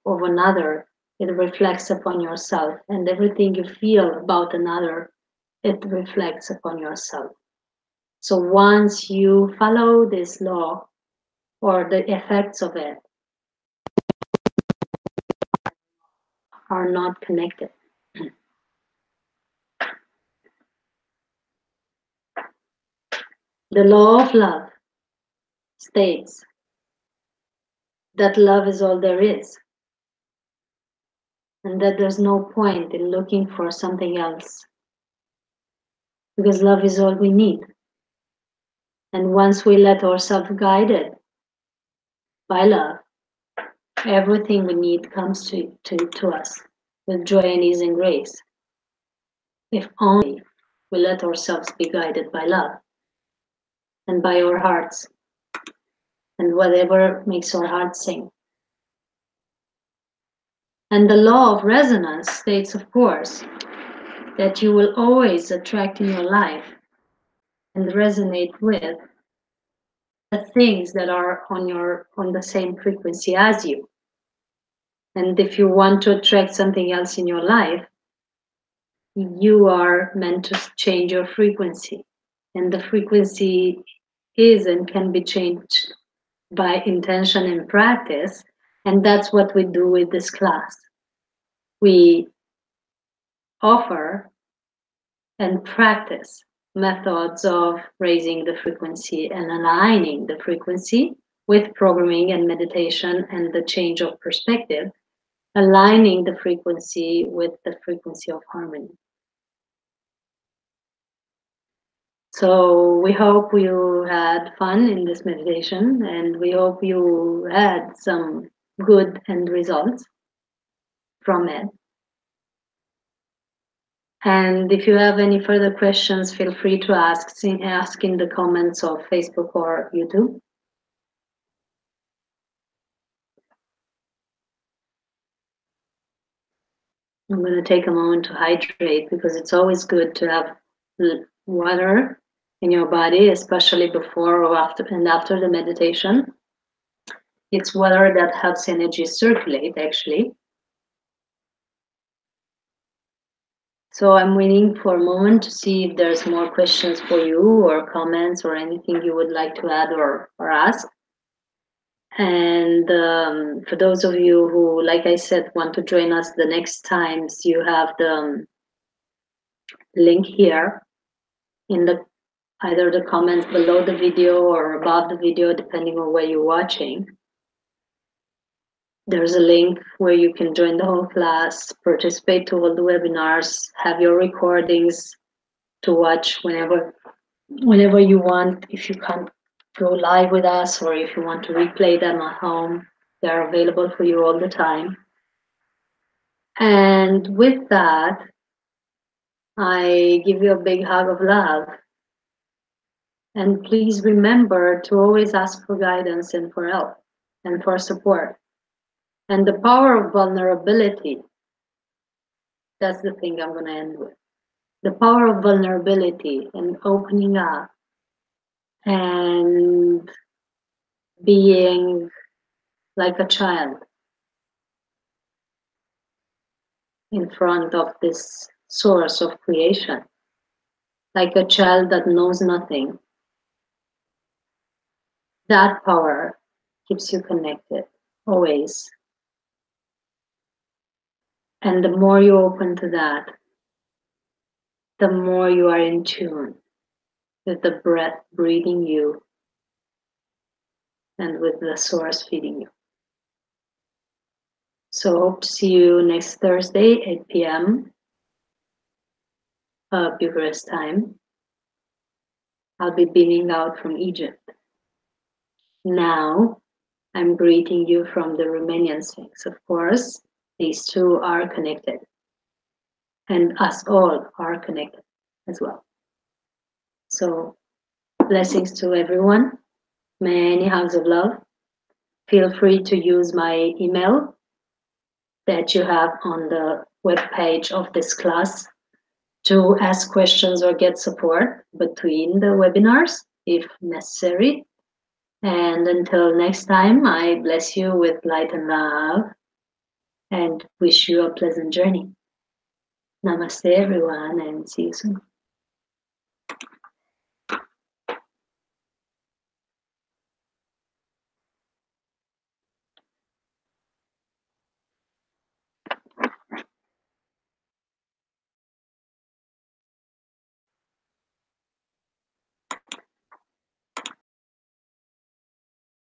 of another, it reflects upon yourself. And everything you feel about another, it reflects upon yourself. So once you follow this law or the effects of it are not connected. The law of love states that love is all there is and that there's no point in looking for something else because love is all we need. And once we let ourselves guided by love, everything we need comes to us with joy and ease and grace. If only we let ourselves be guided by love and by our hearts and whatever makes our hearts sing. And the law of resonance states, of course, that you will always attract in your life and resonate with the things that are on the same frequency as you. And if you want to attract something else in your life, you are meant to change your frequency. And the frequency is and can be changed by intention and practice. And that's what we do with this class. We offer and practice methods of raising the frequency and aligning the frequency with programming and meditation and the change of perspective, aligning the frequency with the frequency of harmony. So we hope you had fun in this meditation and we hope you had some good end results from it. And if you have any further questions, feel free to ask in the comments of Facebook or YouTube. I'm going to take a moment to hydrate because it's always good to have water in your body, especially before or after the meditation. It's water that helps energy circulate, actually. So I'm waiting for a moment to see if there's more questions for you or comments or anything you would like to add or ask. And for those of you who, like I said, want to join us the next times, you have the link here in the either the comments below the video or above the video, depending on where you're watching. There's a link where you can join the whole class, participate to all the webinars, have your recordings to watch whenever you want. If you can't go live with us or if you want to replay them at home, they're available for you all the time. And with that, I give you a big hug of love. And please remember to always ask for guidance and for help and for support. And the power of vulnerability, that's the thing I'm going to end with. The power of vulnerability and opening up and being like a child in front of this source of creation, like a child that knows nothing. That power keeps you connected, always. And the more you open to that, the more you are in tune with the breath breathing you and with the source feeding you. So hope to see you next Thursday, 8 p.m. Bucharest time. I'll be beaming out from Egypt. Now, I'm greeting you from the Romanian Sphinx. Of course, these two are connected. And us all are connected as well. So, blessings to everyone. Many hugs of love. Feel free to use my email that you have on the webpage of this class to ask questions or get support between the webinars if necessary. And until next time, I bless you with light and love and wish you a pleasant journey. Namaste, everyone, and see you soon.